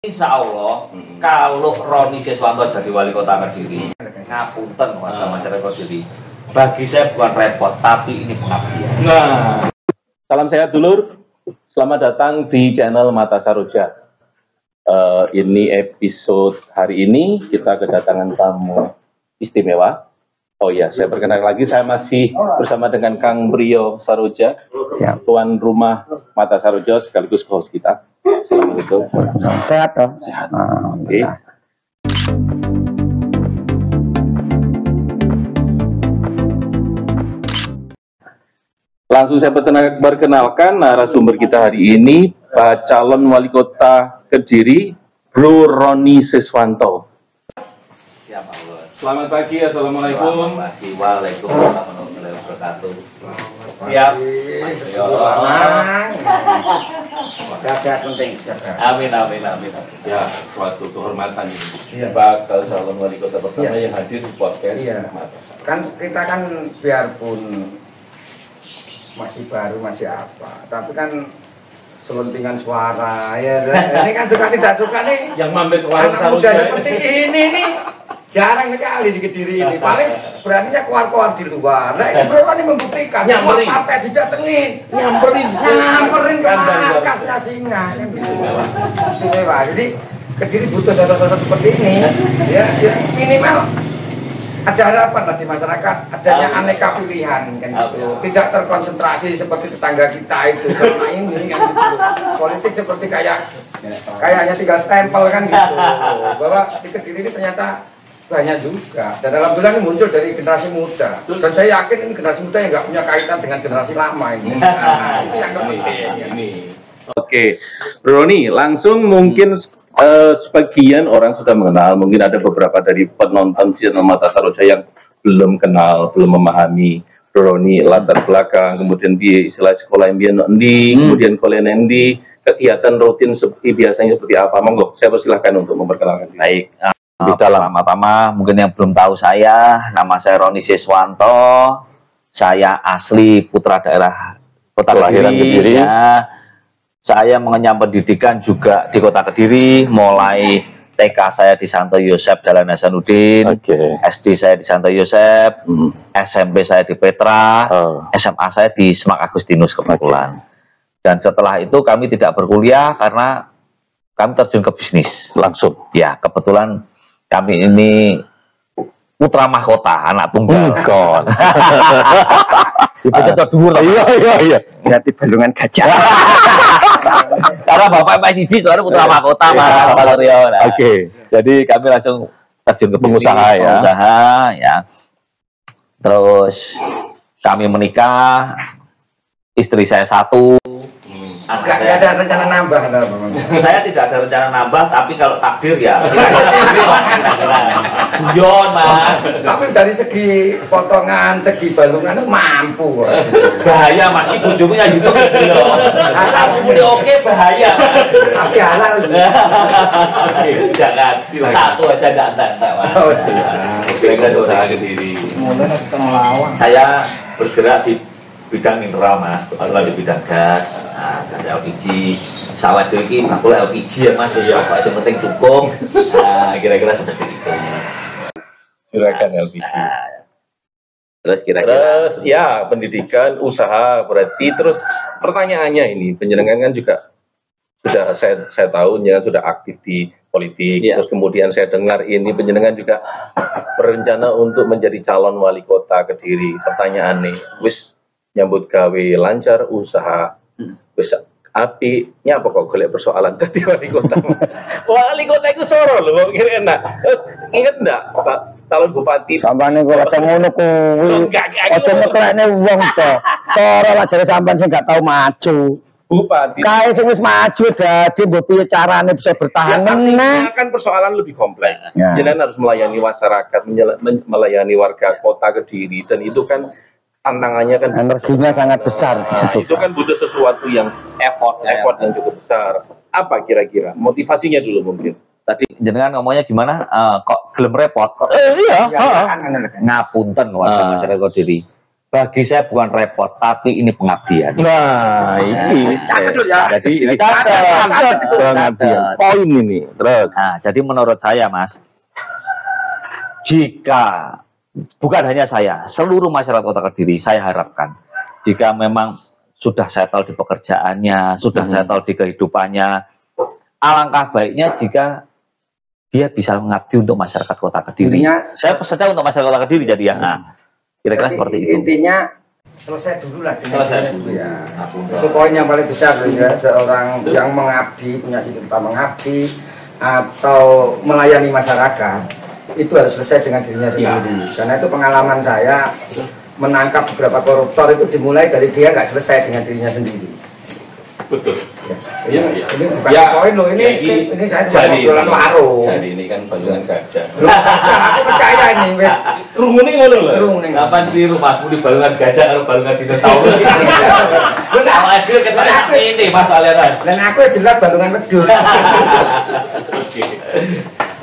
Insya Allah, kalau Roni Siswanto jadi wali kota Kediri, ngapunten warga masyarakat Kediri. Bagi saya bukan repot, tapi ini pengabdian. Nah, salam sehat dulur. Selamat datang di channel Mata Saroja. Ini episode hari ini kita kedatangan tamu istimewa. Oh ya, saya perkenalkan lagi, saya masih bersama dengan Kang Brio Saroja, tuan rumah Mata Saroja sekaligus host kita. Assalamualaikum. Sehat toh? Sehat. Oke. Langsung saya perkenalkan narasumber kita hari ini, Pak calon wali kota Kediri, Bro Roni Siswanto. Siapa Allah? Selamat pagi, assalamualaikum. Selamat pagi, waalaikumsalam warahmatullahi wabarakatuh. Siap. Sehat penting. Amin, amin, amin. Ya, suatu kehormatan ini. Iya. Bakal calon wali kota pertama yang hadir di podcast. Iya. Mata Saroja. Kan kita kan biarpun masih baru masih apa, tapi kan selentingan suara ya. Ini kan suka tidak suka nih. Yang mampir ke warung Anak muda Saroja seperti ini nih jarang sekali di Kediri ini. Paling beraninya keluar-keluar di luar. Nah ini Bro ini membuktikan. Nyamperin. Semua partai didatengin. Nyamperin Ke markasnya singa. Kan gitu. Istimewa. Jadi Kediri butuh sosok-sosok seperti ini. Ya minimal ada harapan lah di masyarakat, adanya aneka pilihan kan gitu. Tidak terkonsentrasi seperti tetangga kita itu selama ini kan gitu. Politik seperti kayaknya tinggal stempel kan gitu. Bahwa di Kediri ini ternyata banyak juga. Dan alhamdulillah ini muncul dari generasi muda. Dan saya yakin ini generasi muda yang nggak punya kaitan dengan generasi lama ini. Nah, itu yang penting. Oke, Bro Roni, langsung mungkin sebagian orang sudah mengenal, mungkin ada beberapa dari penonton channel Mata Saroja yang belum kenal, belum memahami Bro Roni latar belakang, kemudian istilah sekolah yang dia endi, kemudian kuliah endi, kegiatan rutin seperti biasanya seperti apa. Monggo, saya persilahkan untuk memperkenalkan. Baik. Pertama-tama mungkin yang belum tahu saya, nama saya Roni Siswanto. Saya asli putra daerah Kota Kelahiran Kediri. Ya. Saya mengenyam pendidikan juga di Kota Kediri, mulai TK saya di Santo Yosep Jalan Hasanuddin, SD saya di Santo Yosep, SMP saya di Petra, SMA saya di Semak Agustinus kebetulan. Dan setelah itu kami tidak berkuliah karena kami terjun ke bisnis langsung. Ya, kebetulan kami ini putra mahkota, anak tunggal. Dipecat dhuwur. Iya. Berarti balungan gajah. Karena bapak Pak Siji soalnya putra mahkota Pak Valerio. Oke. Jadi kami langsung terjun ke pengusaha ya. Pengusaha ya. Terus kami menikah, istri saya satu. Enggak ada rencana nambah. Saya tidak ada rencana nambah, tapi kalau takdir ya. Guyon Mas. Tapi dari segi potongan, segi balungan itu mampu. Bahaya Mas, ibu ujungnya gitu. Tapi oke bahaya Mas. Tapi halal. Jangan satu aja enggak Mas. Oh, siap. Kira-kira usaha Kediri. Saya bergerak di bidang mineral Mas, kalau di bidang gas, gas LPG, sawat itu bakul LPG ya Mas, ya yang penting cukup, kira-kira seperti itu. Silakan LPG. Terus kira-kira? Terus ya pendidikan, usaha berarti. Terus pertanyaannya ini, penjenengan kan juga sudah saya tahu ya sudah aktif di politik. Terus kemudian saya dengar ini penjenengan juga berencana untuk menjadi calon wali kota Kediri. Pertanyaan nih, wis nyambut gawe lancar usaha bisa api nyapa kok golek persoalan tadi wali kota. Wali kota itu Soro lho, kok kira enak. Terus inget enggak Pak calon bupati Sampane kok ora ngono kuwi. Aja meklekne wong to. Soro lah jare sampean sing gak tau maju. bupati. Kae sing wis maju dadi mbok piye carane bisa bertahan meneh. Kan persoalan lebih kompleks. Ya. Jadi harus melayani masyarakat, melayani warga kota Kediri, dan itu kan tantangannya kan Energinya sangat besar. itu kan butuh sesuatu yang effort yang cukup besar. Apa kira-kira motivasinya dulu mungkin? Tadi jenengan ngomongnya gimana? Kok gelem repot? Iya, Ngapunten warga masyarakat Kediri. Bagi saya bukan repot, tapi ini pengabdian. Nah, ini catat dulu ya. Jadi ini pengabdian. Poin ini. Terus. Nah, jadi menurut saya, Mas, jika bukan hanya saya, seluruh masyarakat Kota Kediri, saya harapkan jika memang sudah settle di pekerjaannya, sudah settle di kehidupannya, alangkah baiknya jika dia bisa mengabdi untuk masyarakat Kota Kediri. Saya peserta untuk masyarakat Kota Kediri jadi ya. Nah, kira-kira seperti itu. Intinya selesai dulu lah. Selesai dulu ya. Itu poin yang paling besar ya. Seorang yang mengabdi, punya cita-cita mengabdi atau melayani masyarakat, itu harus selesai dengan dirinya sendiri. Ya. Karena itu pengalaman saya menangkap beberapa koruptor itu dimulai dari dia nggak selesai dengan dirinya sendiri. Betul. Ya, ini bukan poin loh, ini saya cuma jualan warung. Jadi ini kan balungan gajah. Aku percaya ini, wes. Kerumunin ngono lho. Kerumunin. Kapan di rumahmu di balungan gajah atau balungan dinosaurus ini? Sama aja kita ini Mas aliran. Dan aku jelas balungan medul.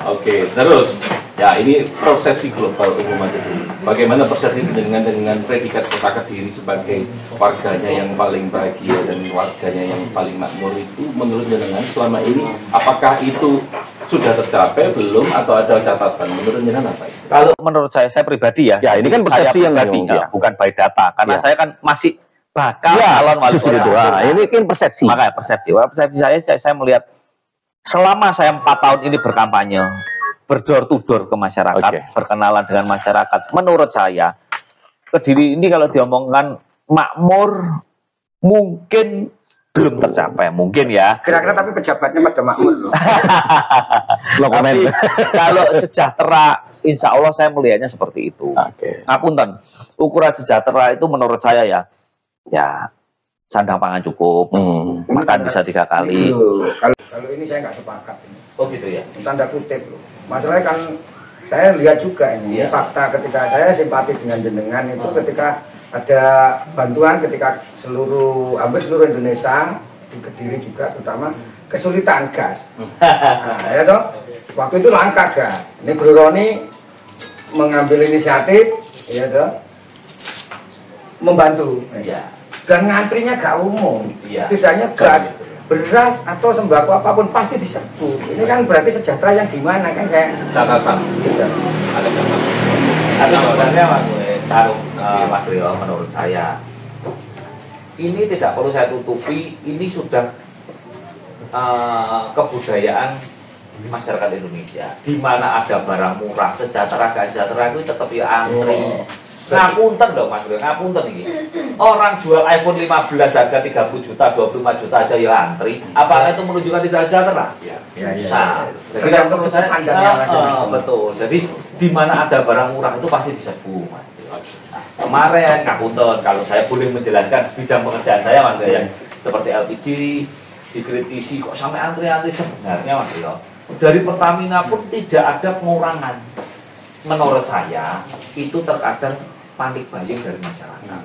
Oke, terus ya ini persepsi global umum aja dulu. Bagaimana persepsi dengan predikat Kota Kediri sebagai warganya yang paling bahagia dan warganya yang paling makmur itu menurut jenengan selama ini apakah itu sudah tercapai belum atau ada catatan menurut jenengan apa itu? Kalau menurut saya pribadi ya, ini kan persepsi yang pribadi ya, bukan by data karena saya kan masih bakal calon wali kota. Nah, ini kan persepsi. Makanya persepsi saya melihat selama saya 4 tahun ini berkampanye, berdor to door ke masyarakat, berkenalan dengan masyarakat. Menurut saya, Kediri ini kalau diomongkan makmur, mungkin belum tercapai, mungkin ya. Kira-kira tapi pejabatnya pada makmur loh. Tapi kalau sejahtera, insya Allah saya melihatnya seperti itu. Ngapunten, ukuran sejahtera itu menurut saya ya sandang pangan cukup, makan bisa 3 kali. Kalau ini saya nggak sepakat. Oh gitu ya. Tanda kutip loh. Masalahnya kan saya lihat juga ini fakta ketika saya simpati dengan jenengan itu ketika ada bantuan ketika hampir seluruh Indonesia di Kediri juga terutama kesulitan gas. Nah, ya toh waktu itu langka gas. Ini Bro Roni mengambil inisiatif, ya toh membantu. Ya. Dan ngantrinya gak umum, tidak hanya gas, beras atau sembako apapun pasti diserbu. Ini kan berarti sejahtera yang gimana kan saya catatan. Ada catatan. Tapi sebenarnya Mas Rio, menurut saya ini tidak perlu saya tutupi, ini sudah kebudayaan masyarakat Indonesia. Di mana ada barang murah, sejahtera gak sejahtera itu tetap antri. Ngapunten dong Mas Rio, ngapunten ini. Orang jual iPhone 15 harga 30 juta, 25 juta aja ya antri. Apakah itu menunjukkan tidak sejahtera? Ya. Jadi tergantung sudut pandangnya. Betul. Jadi di mana ada barang murah itu pasti diserbu, Mas. Nah, kemarin ngapunten kalau saya boleh menjelaskan bidang pekerjaan saya Mas Rio, seperti LPG dikritisi kok sampai antri-antri sebenarnya Mas Rio. Dari Pertamina pun tidak ada pengurangan. Menurut saya itu terkadang panik buying dari masyarakat.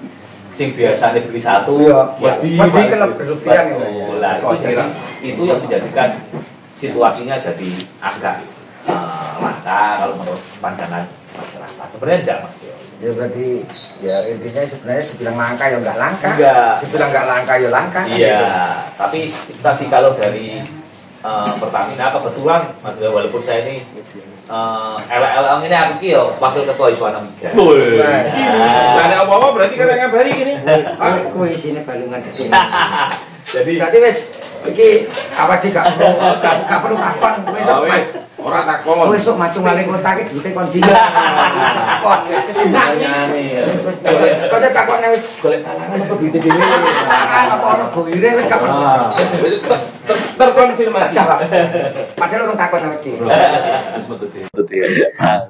Sing biasanya beli satu, itu yang menjadikan situasinya jadi agak langka kalau menurut pandangan masyarakat. Sebenarnya tidak Mas. Ya berarti ya intinya sebenarnya dibilang langka ya enggak langka. Dibilang enggak langka ya langka. Iya, tapi tadi kalau dari Pertamina kebetulan Mas, walaupun saya ini LLM ini aku ki wakil ketua Iswana Migas. Nah, ada apa-apa berarti kan ngabari gini. Aku isine balungan gede. Jadi berarti wis iki apa sih gak perlu takon wis ora takon. Wis sok macung maling kota iki duite kon dina. Takon wis kesenangi. Kok takone wis golek talangan apa duite dhewe. Talangan apa ono boire wis gak terkonfirmasi. Padahal orang takon sama dia.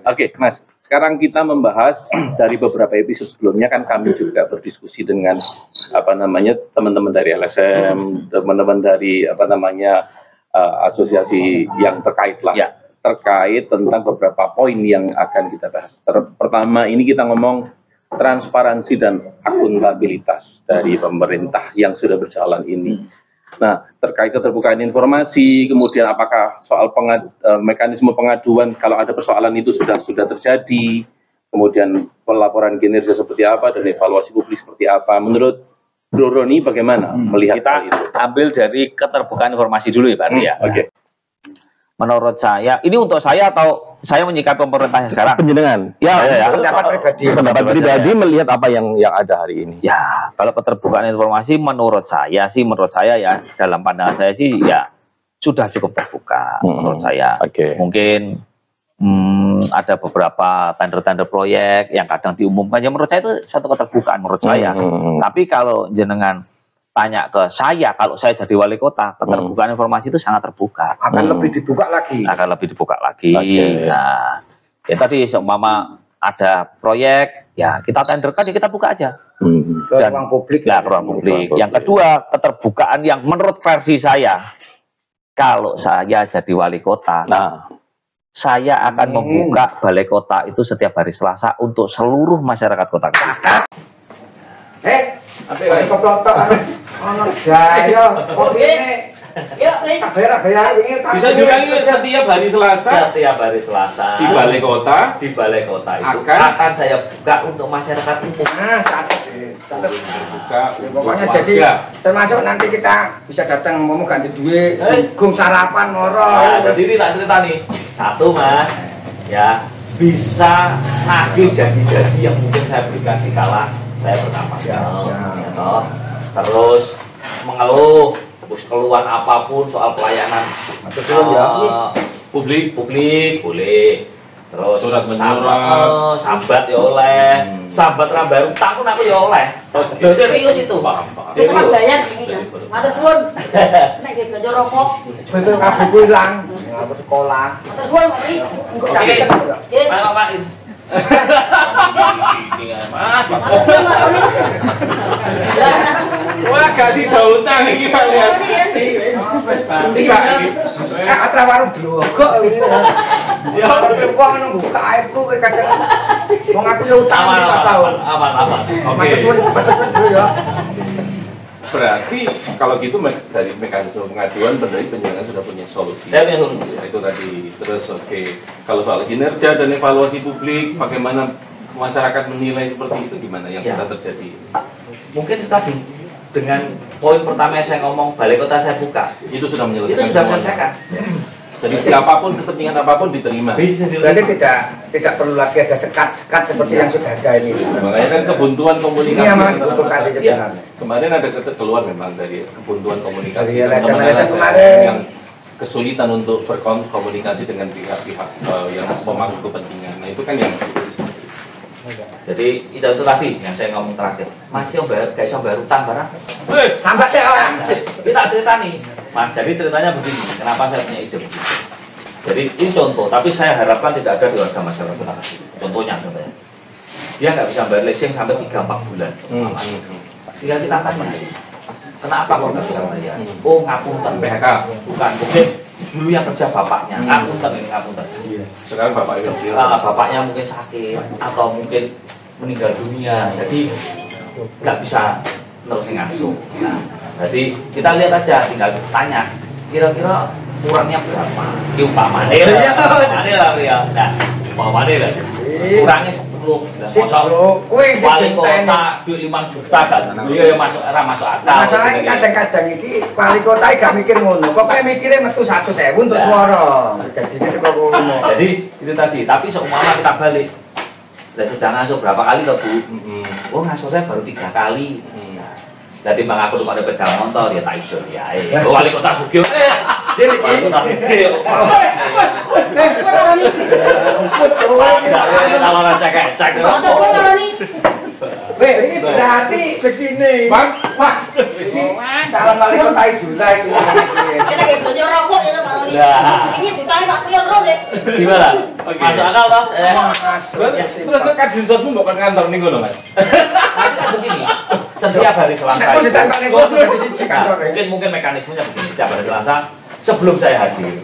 Oke, Mas. Sekarang kita membahas dari beberapa episode sebelumnya kan kami juga berdiskusi dengan teman-teman dari LSM, teman-teman dari asosiasi yang terkait lah. Ya. Terkait tentang beberapa poin yang akan kita bahas. Pertama ini kita ngomong transparansi dan akuntabilitas dari pemerintah yang sudah berjalan ini. Nah, terkait keterbukaan informasi, kemudian apakah soal mekanisme pengaduan kalau ada persoalan itu sudah terjadi, kemudian pelaporan kinerja seperti apa, dan evaluasi publik seperti apa. Menurut Bro Roni bagaimana melihat kita hal itu? ambil dari keterbukaan informasi dulu ya Pak Andri ya. Oke. Menurut saya, ini untuk saya atau saya menyikapi pemerintahnya sekarang? Penjenengan. Ya. Pendapat pribadi melihat apa yang ada hari ini. Ya, kalau keterbukaan informasi menurut saya ya, dalam pandangan saya sih ya sudah cukup terbuka menurut saya. Mungkin ada beberapa tender-tender proyek yang kadang diumumkan, ya menurut saya itu suatu keterbukaan menurut saya. Tapi kalau jenengan tanya ke saya, kalau saya jadi wali kota, keterbukaan informasi itu sangat terbuka. Akan lebih dibuka lagi. Akan lebih dibuka lagi. Nah, ya tadi seumpama ada proyek, ya kita tenderkan, ya kita buka aja. Ke ruang publik. Ya, ke ruang publik. Yang kedua, keterbukaan yang menurut versi saya, kalau saya jadi wali kota, saya akan membuka balai kota itu setiap hari Selasa untuk seluruh masyarakat kota. Apa koplotok ono jaya kok ini yuk nih bisa diulangi setiap hari Selasa di balai kota itu akan saya buka untuk masyarakat umum. Buka pokoknya jadi termasuk nanti kita bisa datang mau ganti duit gung sarapan moro. Jadi ini tak cerita nih satu Mas ya, bisa nagih janji-janji yang mungkin saya berikan di kala saya berkampanye, terus mengeluh, terus keluhan apapun soal pelayanan publik boleh, terus surat menyurat, sambat ya oleh, sambat rambai utang pun aku ya oleh. Serius itu, bisa bayar ini, matur suwun, nek nggih belanja rokok, betul kabeh ilang, ngapus sekolah. matur suwun Mari. Oke, Pak. Wah, kasih tahu utang ini kalian. Atra warung blogok. Ya wong nunggu KF-ku kadang wong aku yo utang Aman. Oke. Betul ya. Berarti kalau gitu dari mekanisme pengaduan berarti penjenengan sudah punya solusi. Saya punya solusi. Itu tadi. Terus kalau soal kinerja dan evaluasi publik, bagaimana masyarakat menilai seperti itu, gimana yang sudah terjadi? Mungkin itu tadi dengan poin pertama yang saya ngomong, balai kota saya buka, itu sudah menyelesaikan. Itu sudah menyelesaikan. Jadi siapapun, kepentingan apapun diterima. Berarti tidak perlu lagi ada sekat seperti yang sudah ada ini. Makanya kan kebuntuan komunikasi. Ini yang dibutuhkan sebenarnya. Kemarin ada keluar memang dari kebuntuan komunikasi. Yang kesulitan untuk berkomunikasi dengan pihak-pihak yang memangku kepentingan. Nah, itu kan yang jadi itu tadi yang saya ngomong terakhir. Masih gak bisa bayar utang barang. Sampai deh orang. Kita cerita nih, Mas. Jadi ceritanya begini. Kenapa saya punya ide begitu? Jadi ini contoh, tapi saya harapkan tidak ada di warga masyarakat kota. Contohnya. Dia nggak bisa bayar leasing sampai 3-4 bulan. Tinggal kita tanya, kenapa kok nggak bisa bayar? Oh, ngapunten PHK. Bukan, mungkin dulu yang kerja bapaknya. Ngapunten. Sekarang bapaknya mungkin sakit atau mungkin meninggal dunia. Jadi nggak bisa terus ngasuh. Nah, jadi kita lihat aja, tinggal tanya, kira-kira kurangnya berapa? Umpamane lah ya. Nah, umpamane lah. Kurangnya 10. Wali kota duit 5 juta kan. Iya masuk akal. Masalahnya kadang-kadang ini wali kota gak mikir ngono. Pokoknya mikirnya mesti 1.000 untuk suara. Jadi itu tadi. Tapi seumpama kita balik, sudah ngasuh berapa kali toh Bu? Oh ngasuh saya baru 3 kali. Jadi bang aku lupa ada pedal motor ya tak iso ya. Wali kota Sugio. Jadi wali kota Sugio. Kalau raja kayak stak. Ini berarti segini. Bang, calon wali kota itu lah itu. Kita kayak belanja rokok ya Pak Roni. Ini dikali Pak Priyo terus ya. Gimana? Masuk akal toh? Terus kan dinsosmu mau ke kantor nih ngono Mas. Begini. Setiap hari Selasa mungkin mekanismenya begini, setiap hari Selasa sebelum saya hadir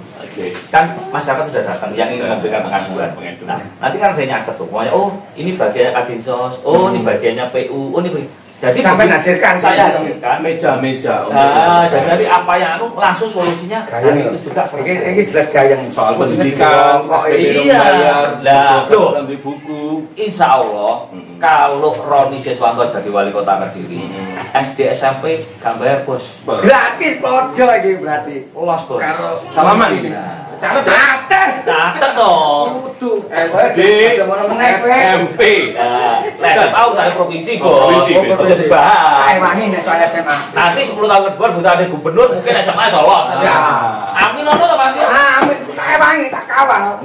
kan masyarakat sudah datang yang ingin memberikan pengaduan. Nah, nanti kan saya nyatet tuh, pokoknya ini bagiannya Kadinsos, ini bagiannya PU, ini jadi sampai hadirkan saya hadirkan meja. Dan dari apa yang langsung solusinya dari itu juga ini jelas gayang soal pendidikan, iya, lah, buku. insya Allah kalau Roni Siswanto jadi wali kota Kediri, SD SMP gak bayar bos. Gratis podo iki berarti. Los bos. Karo Salaman iki. Catet dong. kudu SD, SMP. Nah, tahu dari provinsi bos. Provinsi. Bisa dibahas. Kae wangi nek soal SMA. Nanti 10 tahun ke depan butuh ada gubernur mungkin SMA Solo. Ya. Amin ono to Pak. Amin, kae wangi tak kawal.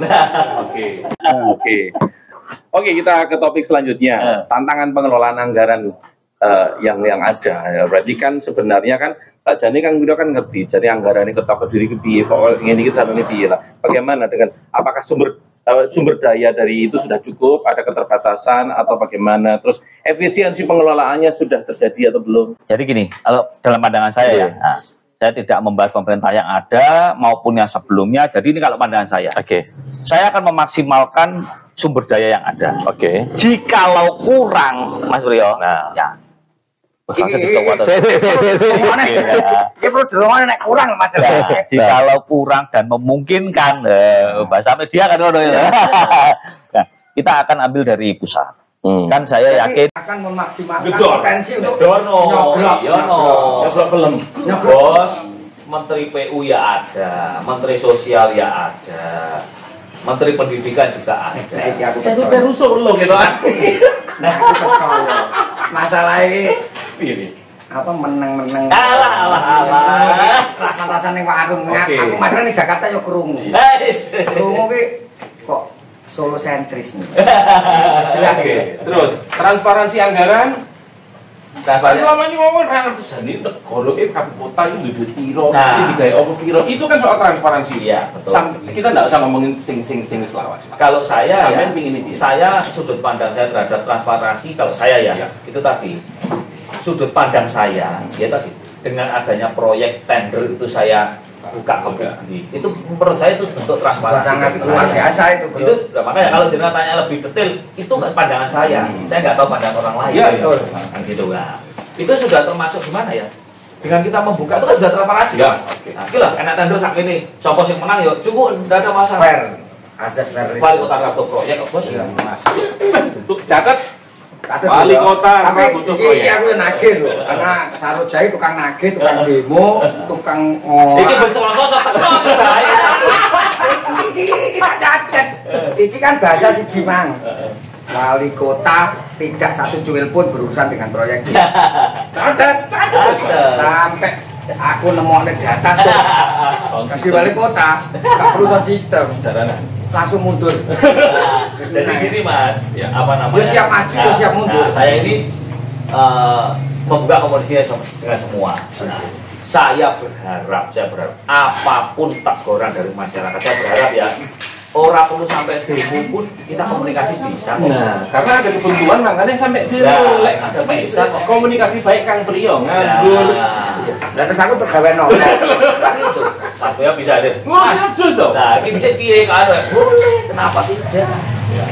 Oke, kita ke topik selanjutnya. Tantangan pengelolaan anggaran yang ada. Ya, berarti kan sebenarnya kan Pak Jani kan udah kan ngerti. Jadi anggaran ini tetap berdiri ke piye, pokoknya ini kita ini piye lah. Bagaimana dengan apakah sumber daya dari itu sudah cukup, ada keterbatasan atau bagaimana? Terus efisiensi pengelolaannya sudah terjadi atau belum? Jadi gini, kalau dalam pandangan saya ya, nah, saya tidak membahas pemerintah yang ada maupun yang sebelumnya. Jadi ini kalau pandangan saya. Saya akan memaksimalkan sumber daya yang ada. Jikalau kurang, Mas Brio, ya. Jikalau kurang dan memungkinkan, bahasa media kan nah, kita akan ambil dari pusat. Kan saya yakin akan memaksimalkan potensi untuk nyoglok film. Bos, Menteri PU ya ada, Menteri Sosial ya ada, Menteri Pendidikan juga ada. Jadi berusul lo gitu kan. Nah, aku percaya. Masalah ini apa meneng-meneng. Alah. Rasa-rasa ning warung. Aku masalah ning Jakarta yo krungu. Krungu ki kok Solo sentris nih. Terus transparansi anggaran. Selama ini ngomong Jani negara kota itu duit piro, sing digawe apa piro. Itu kan soal transparansi. Iya, betul. Kita enggak usah ngomongin sing selawas. Kalau saya sampean ya, pingin ini. Saya sudut pandang saya terhadap transparansi kalau saya ya, itu tadi. Sudut pandang saya ya tadi dengan adanya proyek tender itu saya buka ke publik. Itu menurut saya itu bentuk transparansi. Sangat luar biasa itu, bro. Itu makanya kalau jenengan tanya lebih detail, itu pandangan saya. Saya nggak tahu pandangan orang lain. Iya, betul. Gitu kan. Itu sudah termasuk gimana ya? Dengan kita membuka itu kan sudah transparansi. Ya, Oke lah, enak tender sak ini. Sopo sing menang ya cukup, enggak ada masalah. Fair. Asas fair. Wali kota Rabu proyek kok bos. Untuk catat wali kota tapi butuh iki proyek. aku nagih lho, karena Sarut Jai tukang nagih, tukang demo, tukang Iki bersosok tenan bahaya. Iki tak catet. Iki kan bahasa siji mang. Wali kota tidak satu cuil pun berurusan dengan proyek ini. Catet. Sampai aku nemokne data jadi wali kota gak perlu sound system. Langsung mundur. Jadi gini Mas, ya, apa namanya? Dia siap maju, dia siap mundur. Nah, saya ini membuka komunikasinya dengan semua. Nah, saya berharap apapun teguran dari masyarakat, saya berharap ya orang perlu sampai demo pun kita komunikasi bisa. Nah, karena ada ketentuan makanya sampai demo bisa komunikasi baik Kang Priyo nganggur. Dan terus aku pegawai nopo. Itu satu ya bisa deh. Ngurus dong. Nah, ini bisa pilih kan? Boleh, kenapa tidak? Ya.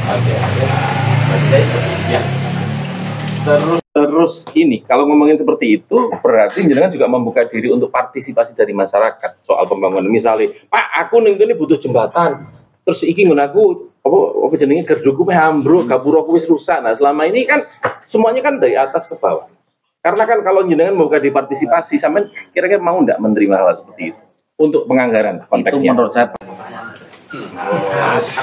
Terus ini kalau ngomongin seperti itu berarti jenengan juga membuka diri untuk partisipasi dari masyarakat soal pembangunan. Misalnya, Pak, aku ning kene butuh jembatan. Terus iki ngono aku apa jenenge gerduku meh ambruk, gapura aku wis rusak. Nah, selama ini kan semuanya kan dari atas ke bawah. Karena kan kalau jenengan membuka di partisipasi, sampean kira-kira mau enggak menerima hal seperti itu untuk penganggaran konteksnya? Itu menurut saya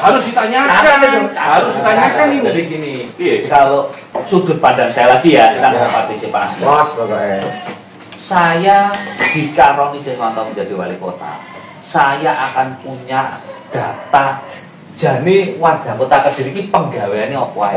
harus ditanyakan ini. Jadi gini, kalau sudut pandang saya lagi ya tentang partisipasi. Bos pokoknya. Saya jika Roni Siswanto menjadi wali kota, saya akan punya data jane warga kota Kediri ini penggaweane apa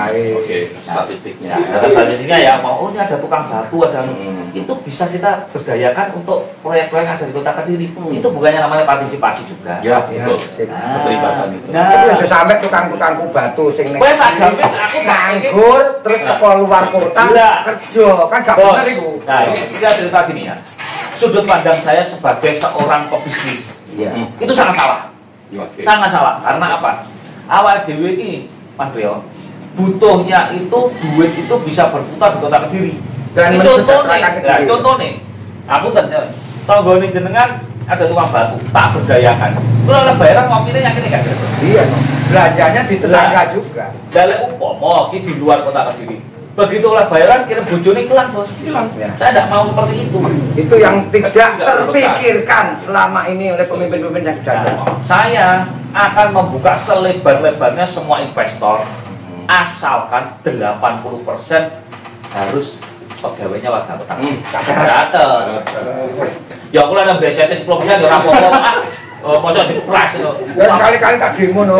ae. Oke, statistiknya. Data statistiknya ya mau ini ada tukang batu, ada itu bisa kita berdayakan untuk proyek-proyek yang ada di kota Kediri. Itu bukannya namanya partisipasi juga. Ya, betul. Keterlibatan itu. Nah, itu sampai tukang-tukang batu sing ning. Wes tak jamin aku nganggur terus ke luar kota kerja kan gak bener iku. Nah, ini kita cerita gini ya. Sudut pandang saya sebagai seorang pebisnis. Itu sangat salah. Sangat salah. Karena apa? Awal dewe ini, Mas Brio, butuhnya itu duit itu bisa berputar di kota Kediri. Dan contohnya, aku tanya, tanggone jenengan ada tukang batu, tak berdayakan. Kalau lebaran ngopinya yakin nggak ada. Iya, belanjanya di tetangga juga. Dalek umpama ki di luar kota Kediri. Begitu lebaran kirim bojone hilang, Bos. Hilang. Ya. Saya tidak mau seperti itu. Itu yang tidak terpikirkan selama ini oleh pemimpin-pemimpin yang sudah ada. Saya akan membuka selebar-lebarnya semua investor asalkan 80% harus pegawainya warga kota. Datang. Ya aku ada BCT 10% ya apa-apa. Masa dipras itu. Ya sekali-kali tak demo no.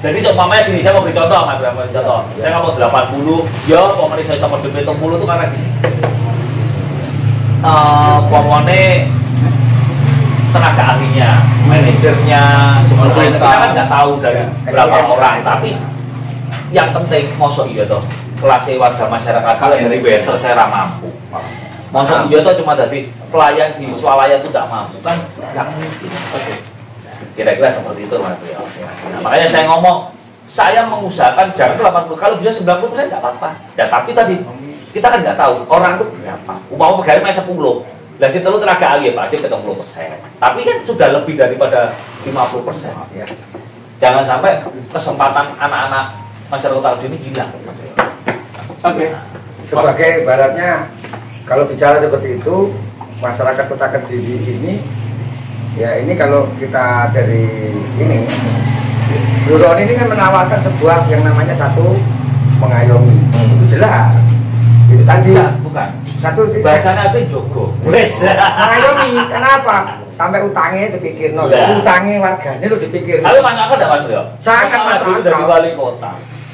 Jadi seumpamanya gini, saya mau beri contoh, contoh. Saya nggak mau 80, ya pokoknya saya sama DP 70 itu karena gini. Pokoknya tenaga ahlinya, manajernya, semuanya kita kan nggak tahu dari berapa orang, tapi yang penting mosok iya toh kelas warga masyarakat kalau dari waiter saya mampu. Mosok iya toh cuma dari pelayan di swalayan itu tidak mampu kan nggak mungkin. Kira-kira seperti itu Mas. Nah, makanya saya ngomong saya mengusahakan jangan 80, kalau bisa 90% nggak apa-apa. Ya tapi tadi kita kan nggak tahu orang itu berapa. Umpama pegawai 10, lah situ tenaga ahli berarti 70%. Tapi kan sudah lebih daripada 50%. Ya. Jangan sampai kesempatan anak-anak masyarakat kota ini hilang. Oke. Sebagai ibaratnya kalau bicara seperti itu, masyarakat kota Kediri ini ya ini kalau kita dari ini Duron ini kan menawarkan sebuah yang namanya satu mengayomi. Itu jelas. Itu tadi bukan. Satu bahasanya itu jogo. Mengayomi. Kenapa? Sampai utangnya dipikir utangnya warganya lu dipikir. Tapi masuk akal enggak Mas? Sangat masuk akal. Dari wali kota.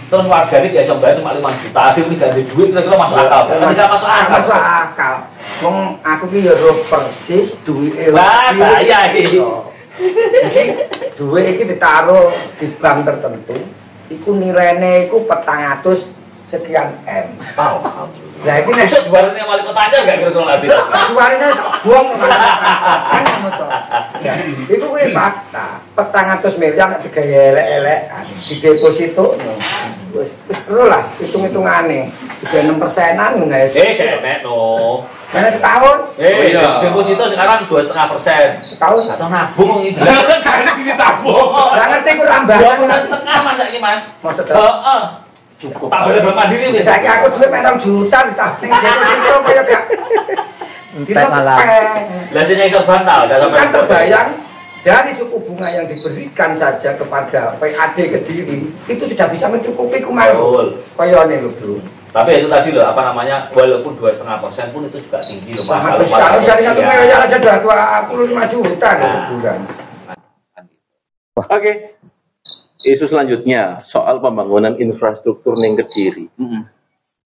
Terus warga ini biasa bayar cuma 5 juta, akhir ini ganti duit, kira-kira masuk akal. Bisa masuk akal. Masuk akal. Wong aku ki yo roh persis duwike. Lah, bahaya iki. Jadi duit iki ditaruh di bank tertentu, iku nilainya iku 400 sekian M. Lah iki nek juarane wali kota aja enggak kira-kira nanti. juarane tak buang kan ngono to. Iku kuwi fakta. 400 miliar nek digaya elek-elekan, di deposito. Wis terus lah hitung-hitungane. Udah 6%-an ngono ya. Kenek no. Karena setahun. Deposito sekarang 2,5%. Setahun atau nabung ini jelas. Karena ini tabung. Lah ngerti ku tambahan. 2,5 masa iki, Mas? Maksudnya Heeh. Cukup. Tak boleh bermandiri wis. Saiki aku duit 2 juta ditabung deposito kaya gak. Entek malah. Lah sing iso bantal, kan terbayang dari suku bunga yang diberikan saja kepada PAD Kediri itu sudah bisa mencukupi kumalu. Koyone lho, Bro. Tapi itu tadi loh, apa namanya, walaupun 2,5% pun itu juga tinggi loh. Sangat besar, dari 1 miliar aja udah 25 juta bulan. Oke. Isu selanjutnya soal pembangunan infrastruktur ning Kediri.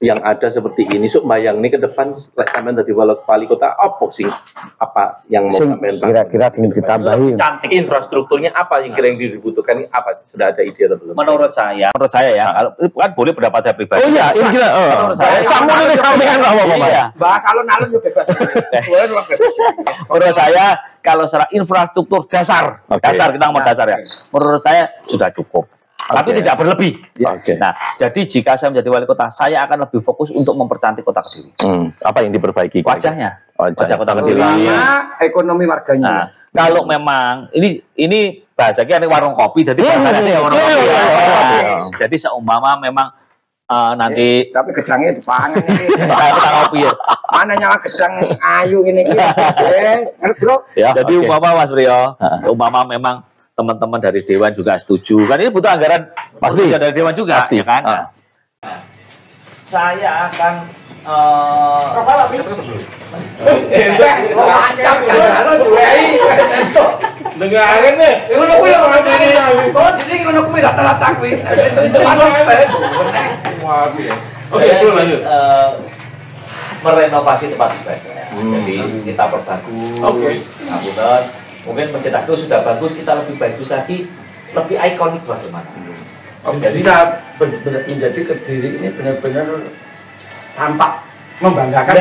Yang ada seperti ini, sok bayang nih ke depan sampean dadi wali kota apa sih? Apa yang mau sampean kira-kira ingin ditambahin? Cantik infrastrukturnya apa yang kira yang dibutuhkan ini apa sih? Sudah ada ide atau belum? Menurut saya ya, kan boleh pendapat saya pribadi. Oh iya, ini kira. Menurut saya kamu ini sampean enggak apa-apa. Bahas alun-alun yo bebas. Menurut saya kalau secara infrastruktur dasar, kita ngomong dasar ya. Menurut saya sudah cukup. Tapi tidak berlebih. Nah, jadi jika saya menjadi wali kota, saya akan lebih fokus untuk mempercantik kota Kediri. Apa yang diperbaiki? Wajah kota Kediri. Karena ekonomi warganya. Nah, kalau memang ini bahasa kita warung kopi, jadi warung kopi. Jadi seumpama memang nanti tapi gedangnya dipangan ini. Kopi ya. Mana nyala gedang ayu ini Bro. Jadi umpama Mas Priyo, umpama memang teman-teman dari Dewan juga setuju. Kan ini butuh anggaran pasti dari Dewan juga, ya kan? Nah, saya akan dengarin nih. Ngono kuwi lho ngene. Oh, jadi ngono kuwi rata-rata kuwi. Itu Oke, lanjut. Merenovasi tempat ibadah. Jadi kita perbagus. Mungkin Masjid Agung sudah bagus, kita lebih bagus lagi, lebih ikonik bagaimana. Jadi benar-benar menjadi Kediri ini benar-benar tampak membanggakan.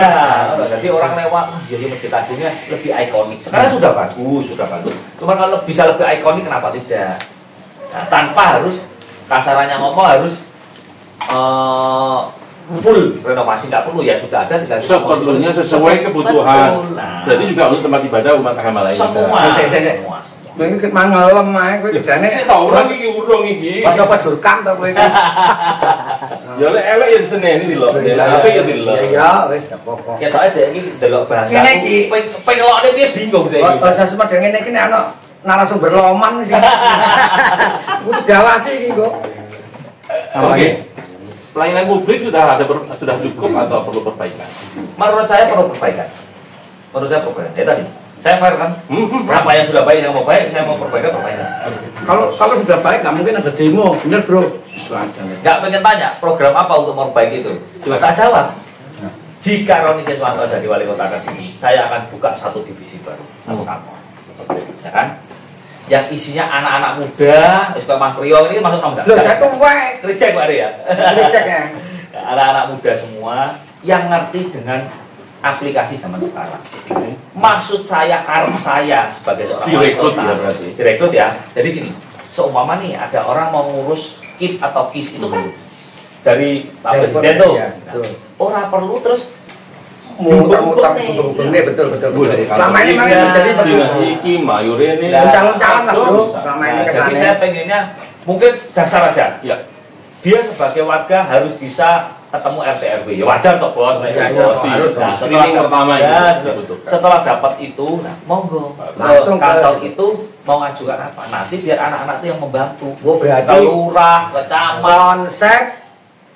Jadi orang lewat, jadi Masjid Agungnya lebih ikonik. Sekarang sudah bagus. Cuma kalau bisa lebih ikonik, kenapa tidak? Nah, tanpa harus kasarannya ngomong harus full renovasi nggak perlu ya sudah ada tinggal seperlunya sesuai kebutuhan. Nah, berarti juga untuk tempat ibadah umat agama lain. semua. Kowe iki mangelem ae kowe jane Sik tau ora iki urung iki. pas apa jurkam ta kowe iki. Ya lek elek ya diseneni lho. Apa ya dilok. Ya wis gak apa-apa. Ketok aja iki delok bahasa. Kene iki pengelokne piye bingung deh. bahasa semedang ngene iki nek ana narasumber loman sih. Kudu diawasi iki kok. Oke. Pelayanan publik sudah cukup atau perlu perbaikan? Menurut saya perlu perbaikan. Menurut saya perbaikan. Ya tadi saya fair kan. Apa yang sudah baik yang mau baik, saya mau perbaikan. Kalau sudah baik nggak mungkin ada demo, bener bro. Nggak pengen tanya program apa untuk memperbaiki itu. Juga tak jawab. Jika Roni Siswanto jadi wali kota Kediri, saya akan buka satu divisi baru, satu kantor. Ya kan? Yang isinya anak-anak muda, suka Mas Priyo ini masuk enggak? Loh, ya tuwek. Kerja Pak ya. Kerja ya. Anak-anak muda semua yang ngerti dengan aplikasi zaman sekarang. Maksud saya, karep saya sebagai seorang direkrut wali kota, ya berarti. direkrut ya. Jadi gini, seumpama nih ada orang mau ngurus KIP atau KIS itu kan dari Pak Presiden tuh. Orang perlu terus muter-muter betul. Selama ini memang menjadi iki mayure ini calon-calon lah bro. Selama ini jadi saya pengennya mungkin dasar aja. Ya. Dia sebagai warga harus bisa ketemu RT RW. Ya wajar toh bos, harus. Nah, Screening pertama setelah dapat itu, nah monggo langsung ke kantor itu mau ngajukan apa? Nanti biar anak-anak itu yang membantu. Berarti Ke lurah, ke camat. konsep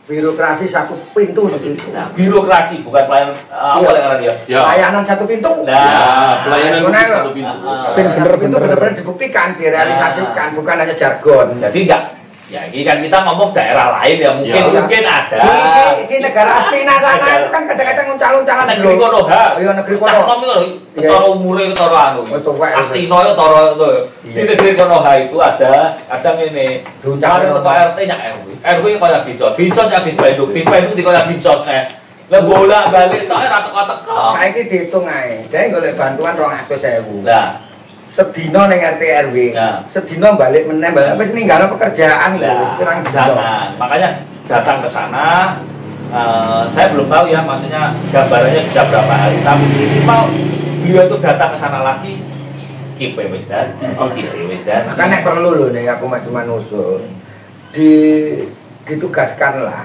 birokrasi satu pintu di situ. Nah, birokrasi bukan pelayanan apa yang dia? Ya. Layanan satu pintu. Nah, pelayanan Benar, satu pintu. Sing bener-bener dibuktikan, direalisasikan, bukan hanya jargon. Jadi enggak. Ya ini kan kita ngomong daerah lain ya mungkin ada. Ini negara Astina sana itu kan kadang-kadang calon-calon Negeri Konoha. Iya negeri Konoha. Toro umure toro anu. Astina itu toro itu. Di negeri Konoha itu ada ini. Kemarin tempat RT nya RW. RW kaya bincot. Bincot yang dipenduk. Dipenduk di kaya bincot kayak. Lah bolak balik tok ora teko-teko. Saiki dihitung ae. Dhewe golek bantuan 200.000. Nah, sedina ning RT RW. Sedina balik meneh wis ninggal pekerjaan lho pirang jangan. Makanya datang ke sana saya belum tahu ya maksudnya gambarannya bisa berapa hari tapi minimal beliau itu datang ke sana lagi kipe wis dan kisi wis dan kan nek perlu lho nek aku cuma usul ditugaskan lah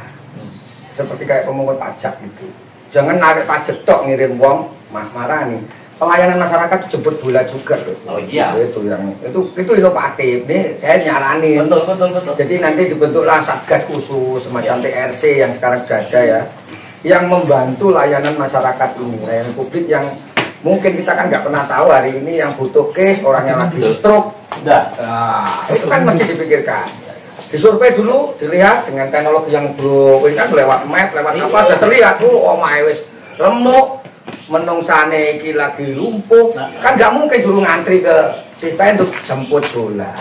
seperti kayak pemungut pajak itu jangan narik pajak tok ngirim wong marah nih pelayanan masyarakat jemput bola juga loh. Oh iya. Itu inovatif. Ini saya nyaranin. Betul. Jadi nanti dibentuklah satgas khusus semacam TRC yang sekarang sudah ada ya, yang membantu layanan masyarakat ini, layanan publik yang mungkin kita kan nggak pernah tahu hari ini yang butuh case orang yang lagi stroke. Itu kan mesti dipikirkan. Disurvei dulu, dilihat dengan teknologi yang bro, ini kan lewat map, lewat apa, sudah terlihat oh my wis remuk. Menungsane iki lagi lumpuh kan nggak mungkin suruh ngantri ke kita untuk jemput bola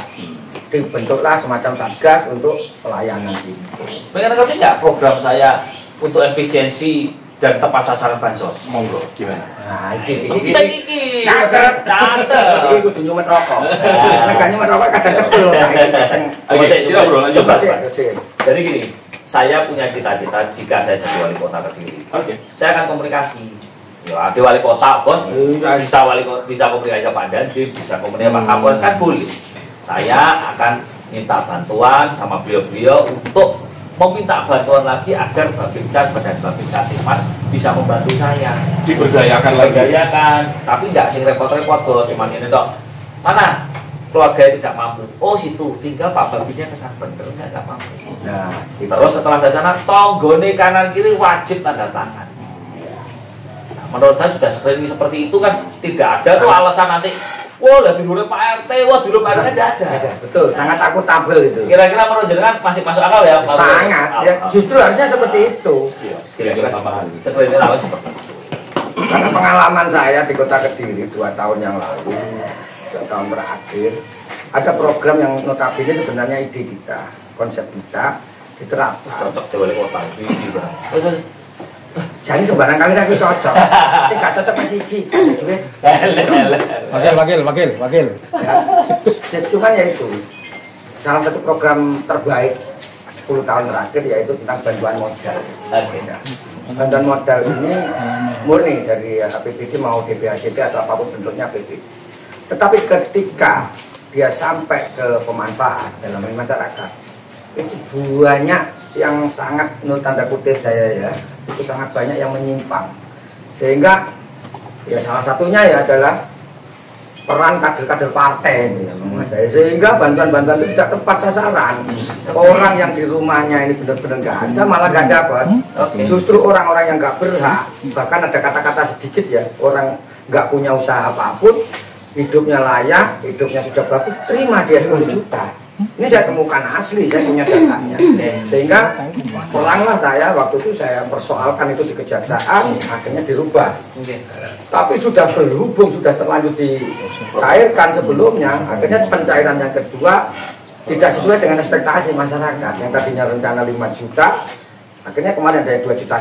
dibentuklah semacam satgas untuk pelayanan itu. Pengen ngerti nggak program saya untuk efisiensi dan tepat sasaran bansos? Monggo gimana? Nah iki catet iki kudu nyumet rokok. Nek nyumet rokok kadang ketul. Coba. Jadi gini, saya punya cita-cita jika saya jadi wali kota Kediri. Saya akan komunikasi. Ya, ada wali kota, bos, bisa komunikasi Pak Dandim, bisa komunikasi Pak Kapolres kan boleh. Saya akan minta bantuan sama beliau-beliau untuk meminta bantuan lagi agar Babinkas dan Babinkas Mas bisa membantu saya. Diberdayakan, tapi nggak sing repot-repot bos, cuman ini dok. Mana keluarga tidak mampu? Oh situ, tinggal Pak Babinnya kesan bener nggak mampu. Nah, terus setelah dari sana tonggone kanan kiri wajib tanda tangan. Menurut saya sudah screening seperti itu kan tidak ada tuh alasan nanti wah udah tidur Pak RT, wah tidur Pak RT tidak ada. Betul, sangat akuntabel itu. Kira-kira menurut jenengan masih masuk akal ya? Sangat, ya justru harusnya seperti itu. Kira-kira screening awal seperti itu. Karena pengalaman saya di Kota Kediri 2 tahun yang lalu, 2 tahun terakhir, ada program yang notabene sebenarnya ide kita, konsep kita diterapkan. Cocok di wali kota itu juga. Jadi sembarang kali lagi cocok. Sing gak cocok masih siji, duit. Wakil. Cuman ya itu salah satu program terbaik 10 tahun terakhir, yaitu tentang bantuan modal. Bantuan modal ini murni dari APBD mau DPADB atau apapun bentuknya APBD. Tetapi ketika dia sampai ke pemanfaat dalam masyarakat, itu banyak yang sangat, menurut tanda kutip saya ya, itu sangat banyak yang menyimpang. Sehingga ya salah satunya ya adalah peran kader-kader partai ya, sehingga bantuan-bantuan itu tidak tepat sasaran. Orang yang di rumahnya ini benar-benar nggak ada, malah nggak dapat. Justru orang-orang yang nggak berhak, bahkan ada kata-kata sedikit ya, orang nggak punya usaha apapun, hidupnya layak, hidupnya sudah bagus, terima dia 10 juta. Ini saya temukan asli, saya punya datanya. Sehingga teranglah saya, waktu itu saya persoalkan itu di kejaksaan, akhirnya dirubah. Tapi sudah berhubung, sudah terlanjur dicairkan sebelumnya, akhirnya pencairan yang kedua tidak sesuai dengan ekspektasi masyarakat. Yang tadinya rencana 5 juta, akhirnya kemarin ada 2,5 juta.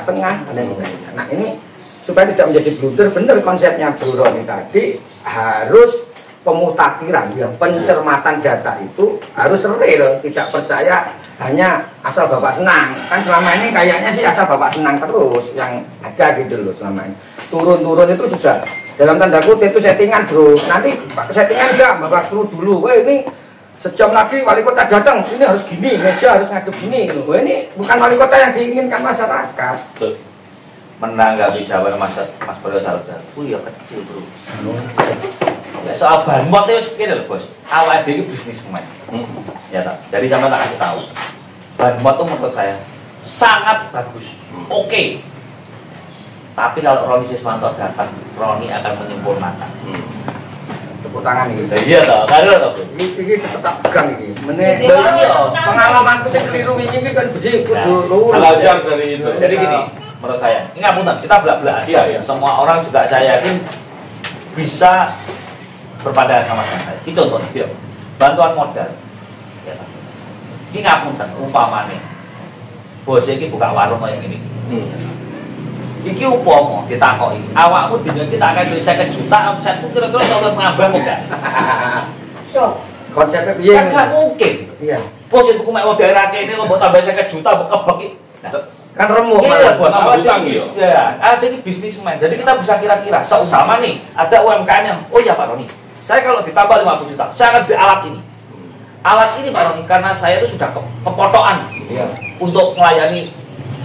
Nah ini supaya tidak menjadi blunder, benar konsepnya Bu Roni tadi, harus pemutakhiran, ya, pencermatan data itu harus real, tidak percaya hanya asal Bapak senang. Kan selama ini kayaknya sih asal Bapak senang terus yang ada gitu loh selama ini. Turun-turun itu sudah dalam tanda kutip itu settingan bro. Nanti settingan enggak, Bapak turun dulu. Wah ini sejam lagi wali kota datang, ini harus gini, meja harus ngadep gini. Wah ini bukan wali kota yang diinginkan masyarakat. Menanggapi jawaban Mas Bro Sarja, ya kecil bro. Ya, soal banmot itu segini loh bos, awal ini bisnismen. Ya tak, jadi sama tak kasih tahu. Banmot itu menurut saya sangat bagus, oke. Tapi kalau Roni Siswanto datang, Roni akan menyempurnakan. Tepuk tangan ini. Iya toh, karo toh. Ini tetap pegang ini. Pengalaman itu keliru ini kan begitu dulu. Belajar dari itu. Jadi gini, menurut saya, ini ngapunten, kita belak-belak aja. Ya. Semua orang juga saya yakin bisa berpandangan sama saya. Ini contoh, ya. Bantuan modal. Ya. Ini ngapunten, umpamane. Bos ini buka warung kayak gini. Iki umpama ditakoki, awakmu dina iki tak kasih 50 juta, omsetmu kira-kira tau nambah enggak? So, konsepnya piye? Kan gak mungkin. Iya. Bos itu mek modal ra kene mbok tambah 50 juta mbok kebek iki. Kan remuk iya, bos, utang ya. Ada ini bisnismen. Jadi kita bisa kira-kira seumpama nih ada UMKM yang, oh ya Pak Roni, saya kalau ditambah 50 juta, saya akan beli alat ini. Alat ini Pak Roni, karena saya itu sudah kepotokan untuk melayani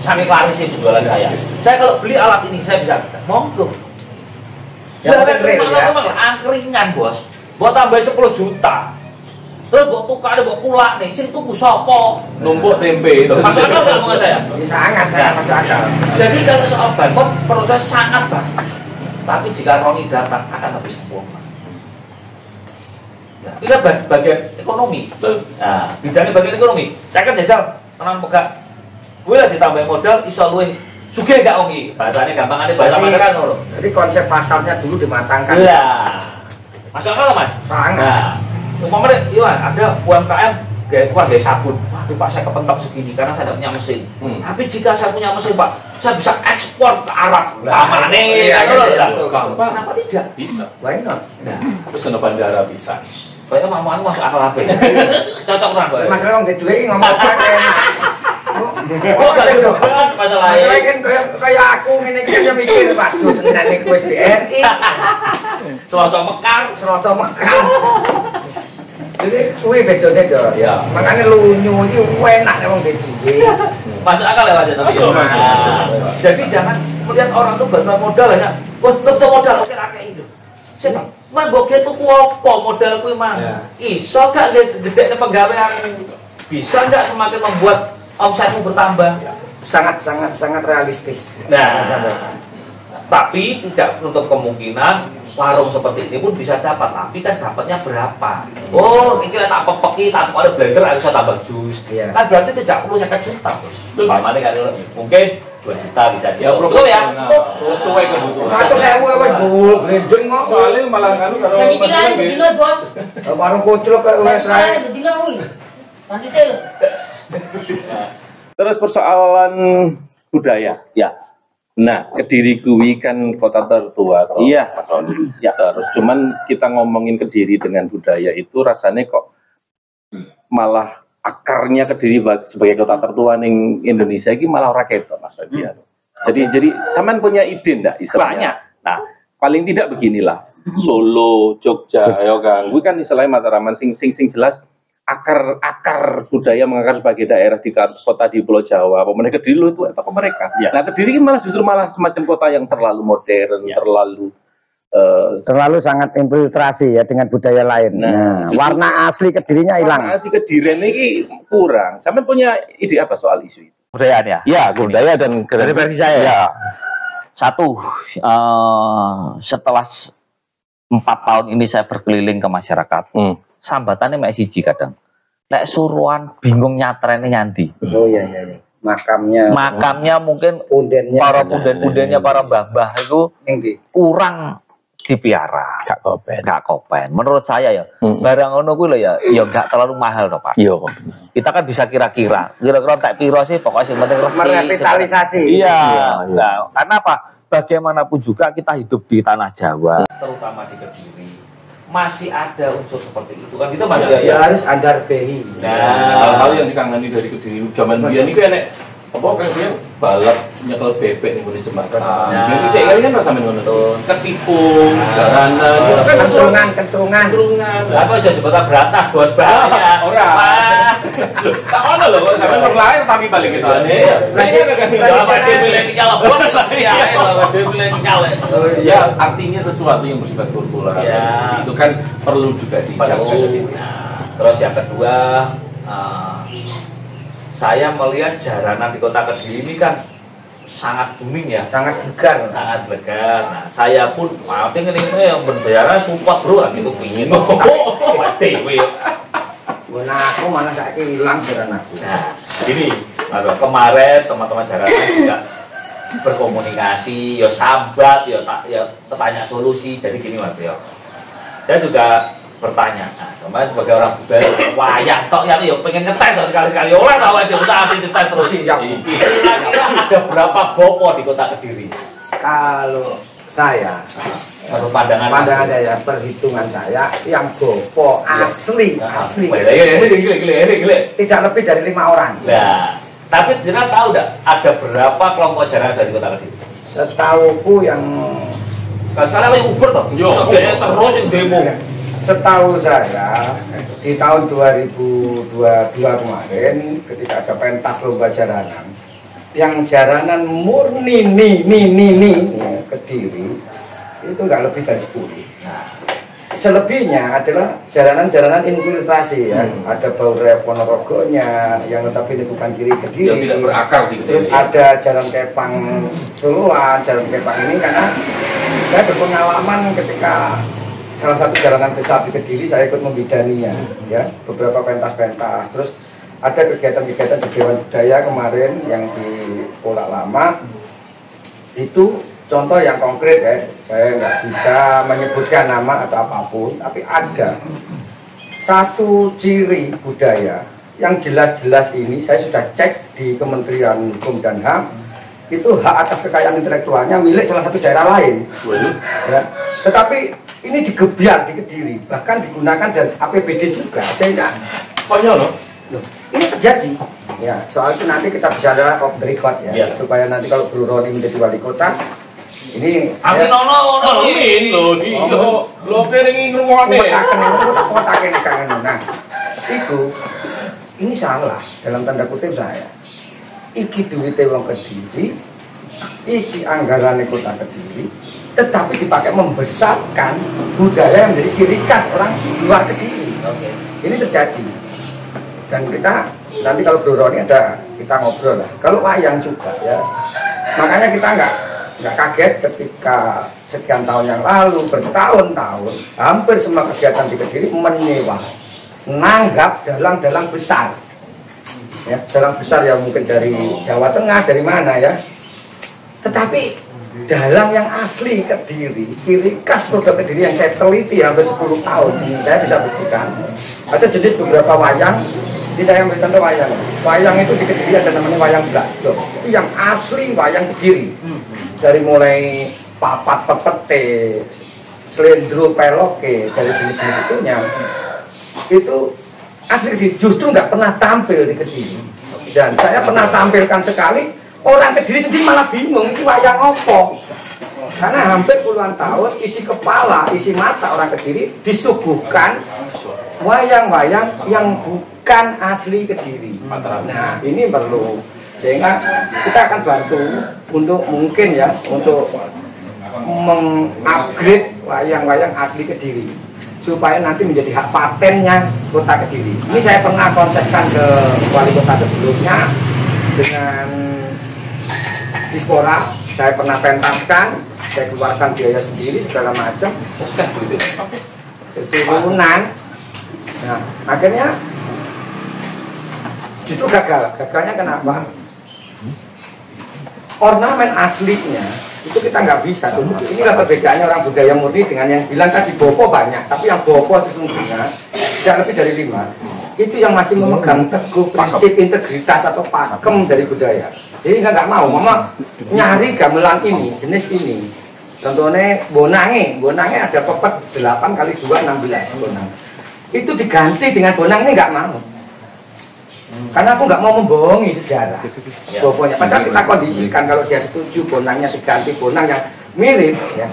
Sami Klaris itu jualan saya. Saya kalau beli alat ini, saya bisa monggo. Ya, angkringan bos, buat tambah 10 juta. Terus buat tukar, buat kulak nih, sini tuku sopo, numpuk tempe. Masuk akal nggak menurut saya? Sangat masuk akal. Jadi kalau soal banmot, menurut saya sangat bagus. Tapi jika Roni datang, akan lebih sempurna. Ya, ini kan bagian ekonomi. Nah, bidangnya bagian ekonomi. Saya kan jajal, tenang pegang. Gue lah ditambah modal, iso luwih sugih gak ongi. Bahasanya gampang, bahasa masyarakat lho. Jadi konsep pasarnya dulu dimatangkan. Iya. Masuk akal Mas? Sangat. Nah, umpamanya iya ada UMKM gaya sabun. Waduh Pak, saya kepentok segini karena saya tidak punya mesin. Tapi jika saya punya mesin Pak, saya bisa ekspor ke Arab. Pamane, kenapa tidak? Bisa. Why not? Nah, Terus ke negara bisa. kayaknya mamamu masuk akal apa ya? Cocok kan Pak? Masalah orang di duit ngomong apa Oh, gak ada beban masalahnya. kan kayak aku ngene iki yo mikir Pak, seneng iki wis BRI. Selasa mekar. Jadi kuwi bedone to. Ya. Makane lunyu iki enak nek wong di duit. Masuk akal ya Mas tapi. Jadi jangan melihat orang tuh bantuan modal hanya, wah betul modal oke akeh itu. Siapa? Mah mbok tuku apa modal kuwi mah? Iso gak gedhe penggawean? Bisa enggak semakin membuat omsetmu bertambah? Sangat realistis. Nah, tapi tidak menutup kemungkinan warung seperti ini pun bisa dapat, tapi kan dapatnya berapa? Oh, ini tak pepeki, tak ada blender, harus tambah jus. Kan berarti tidak perlu 50 juta. Pamane kan mungkin 2 juta bisa dia. Betul ya? Sesuai kebutuhan. 100.000 wis blending kok. Soalnya malah kan kalau Jadi cilane bedino bos. Warung koclok kok wis Cilane bedino kuwi. Panditil. Terus persoalan budaya. Ya. Nah, Kediri kuwi kan kota tertua toh. Iya. Mas Roni. Ya, terus cuman kita ngomongin Kediri dengan budaya itu rasanya kok malah akarnya Kediri sebagai kota tertua ning Indonesia ini malah ora ketok Mas Radian. Jadi sampean punya ide ndak istilahnya? Nah, paling tidak beginilah. Solo, Jogja, ya kan. Gue kan istilahnya Mataraman sing jelas akar budaya mengakar sebagai daerah di kota di Pulau Jawa. Pemerintah Kediri itu apa mereka? Ya. Nah, Kediri malah justru semacam kota yang terlalu modern, terlalu sangat infiltrasi ya dengan budaya lain. Nah, warna asli Kedirinya hilang. Warna asli Kediri ini kurang. Sampai punya ide apa soal isu itu? Budayaan ya? Ya, budaya dan dari versi saya. Ya. Satu, setelah 4 tahun ini saya berkeliling ke masyarakat, sambatannya mek siji kadang. Nek suruhan bingung nyatrennya nyanti. Oh iya. Makamnya mungkin pundennya, para punden-pundennya para mbah-mbah itu kurang dipiara, gak kopen. Menurut saya ya, barang ngono kuwi lho ya gak terlalu mahal toh Pak. Iya. Kita kan bisa kira-kira tak piro sih, pokoknya yang penting resmi. Merevitalisasi. Iya. Nah, karena apa? Bagaimanapun juga kita hidup di tanah Jawa, terutama di Kediri, masih ada unsur seperti itu kan. Kita banyak ya harus ada BI. Nah, hal-hal yang dikangani dari Kediri zaman biyen iki enek apa kan dia balap nyekel bebek ning jembatan. Nah, itu saya kali kan sampe ngono tuh. Ketipu, jalanan, kentrungan. Apa aja jembatan beratas buat bahaya. Ora. Tak ono lho, sampe nur lahir tapi balik itu. Ya, artinya sesuatu yang bersifat kultural. Itu kan perlu juga dijaga. Terus yang kedua, saya melihat jaranan di kota Kediri ini kan sangat booming ya, sangat gegar. Nah, saya pun maafin ini yang berbicara support bro, gitu pingin. Mati gue. Nah, aku mana saya hilang jaranan aku. Nah, ini kemarin teman-teman jaranan juga berkomunikasi, ya sambat, ya tanya solusi. Jadi gini Mas Bro, saya juga bertanya, nah, kemarin sebagai orang budaya, wayang tok ya, pengen ngetes sekali-sekali orang tahu aja udah anti ngetes terus. Kira-kira ada berapa bopo di kota Kediri? Kalau saya, pandangan saya, perhitungan saya, yang bopo asli, gile. tidak lebih dari 5 orang. Nah, tapi jenengan tahu enggak ada berapa kelompok jaranan dari kota Kediri? Setauku yang sekarang lagi Uber toh, terus yang demo. Setahu saya di tahun 2022 kemarin ketika ada pentas lomba jaranan, yang jaranan murni ya, Kediri itu nggak lebih dari 10. Nah, selebihnya adalah jaranan-jaranan infiltrasi ya. Ada Baure Ponorogonya yang notabene bukan Kediri. Yang tidak berakar di Terus ada Jalan Kepang Soloan, Jalan Kepang ini karena saya berpengalaman ketika salah satu jalanan besar di Kediri, saya ikut membidaninya ya, beberapa pentas-pentas. Terus ada kegiatan-kegiatan di Dewan Budaya kemarin yang di Pola Lama. Itu contoh yang konkret ya, saya nggak bisa menyebutkan nama atau apapun, tapi ada satu ciri budaya yang jelas-jelas ini saya sudah cek di Kementerian Hukum dan HAM, itu hak atas kekayaan intelektualnya milik salah satu daerah lain ya. Tetapi ini digebiar di Kediri, bahkan digunakan dan APBD juga, sehingga konyol loh. Ini terjadi. Ya, soal itu nanti kita bisa ada off the record ya, supaya nanti kalau Bro Roni menjadi wali kota, ini amin ono ini lo kering ngrungokne. Nah, itu ini salah dalam tanda kutip saya. Iki duwite wong Kediri, iki anggarannya kota Kediri, tetapi dipakai membesarkan budaya yang menjadi ciri khas orang luar Kediri. Ini terjadi. Dan kita nanti kalau Bro Roni ada, kita ngobrol lah. Kalau wayang juga ya. Makanya kita nggak kaget ketika sekian tahun yang lalu, bertahun-tahun, hampir semua kegiatan di Kediri menyewa, nanggap dalang-dalang besar. Ya, dalang besar yang mungkin dari Jawa Tengah, dari mana ya. Tetapi dalang yang asli Kediri, ciri khas produk Kediri yang saya teliti hampir 10 tahun ini, saya bisa buktikan. Ada jenis beberapa wayang, ini saya ambil contoh wayang. Wayang itu di Kediri ada namanya wayang Blakdo. Itu yang asli wayang Kediri. Dari mulai papat pepete, selendro peloke, dari jenis-jenis itunya, itu asli Kediri justru nggak pernah tampil di Kediri. Dan saya pernah tampilkan sekali, orang Kediri sendiri malah bingung ini wayang opo. Karena hampir puluhan tahun isi kepala, isi mata orang Kediri disuguhkan wayang-wayang yang bukan asli Kediri. Nah, ini perlu, sehingga kita akan bantu untuk mungkin ya untuk mengupgrade wayang-wayang asli Kediri supaya nanti menjadi hak patennya Kota Kediri. Ini saya pernah konsepkan ke wali kota sebelumnya dengan Dispora, saya pernah pentaskan, saya keluarkan biaya sendiri segala macam. Turunan. Nah, akhirnya justru gagal. Gagalnya kenapa? Ornamen aslinya itu kita nggak bisa. Inilah perbedaannya orang budaya murni dengan yang bilang tadi bopo banyak, tapi yang bopo sesungguhnya tidak lebih dari 5. Itu yang masih memegang teguh prinsip integritas atau pakem dari budaya. Jadi nggak mau, mama nyari gamelan ini, jenis ini. Contohnya bonange ada pepet 8 kali 2 16 bonang. Itu diganti dengan bonang ini nggak mau. Karena aku nggak mau membohongi sejarah. Pokoknya padahal kita kondisikan kalau dia setuju bonangnya diganti bonang yang mirip ya.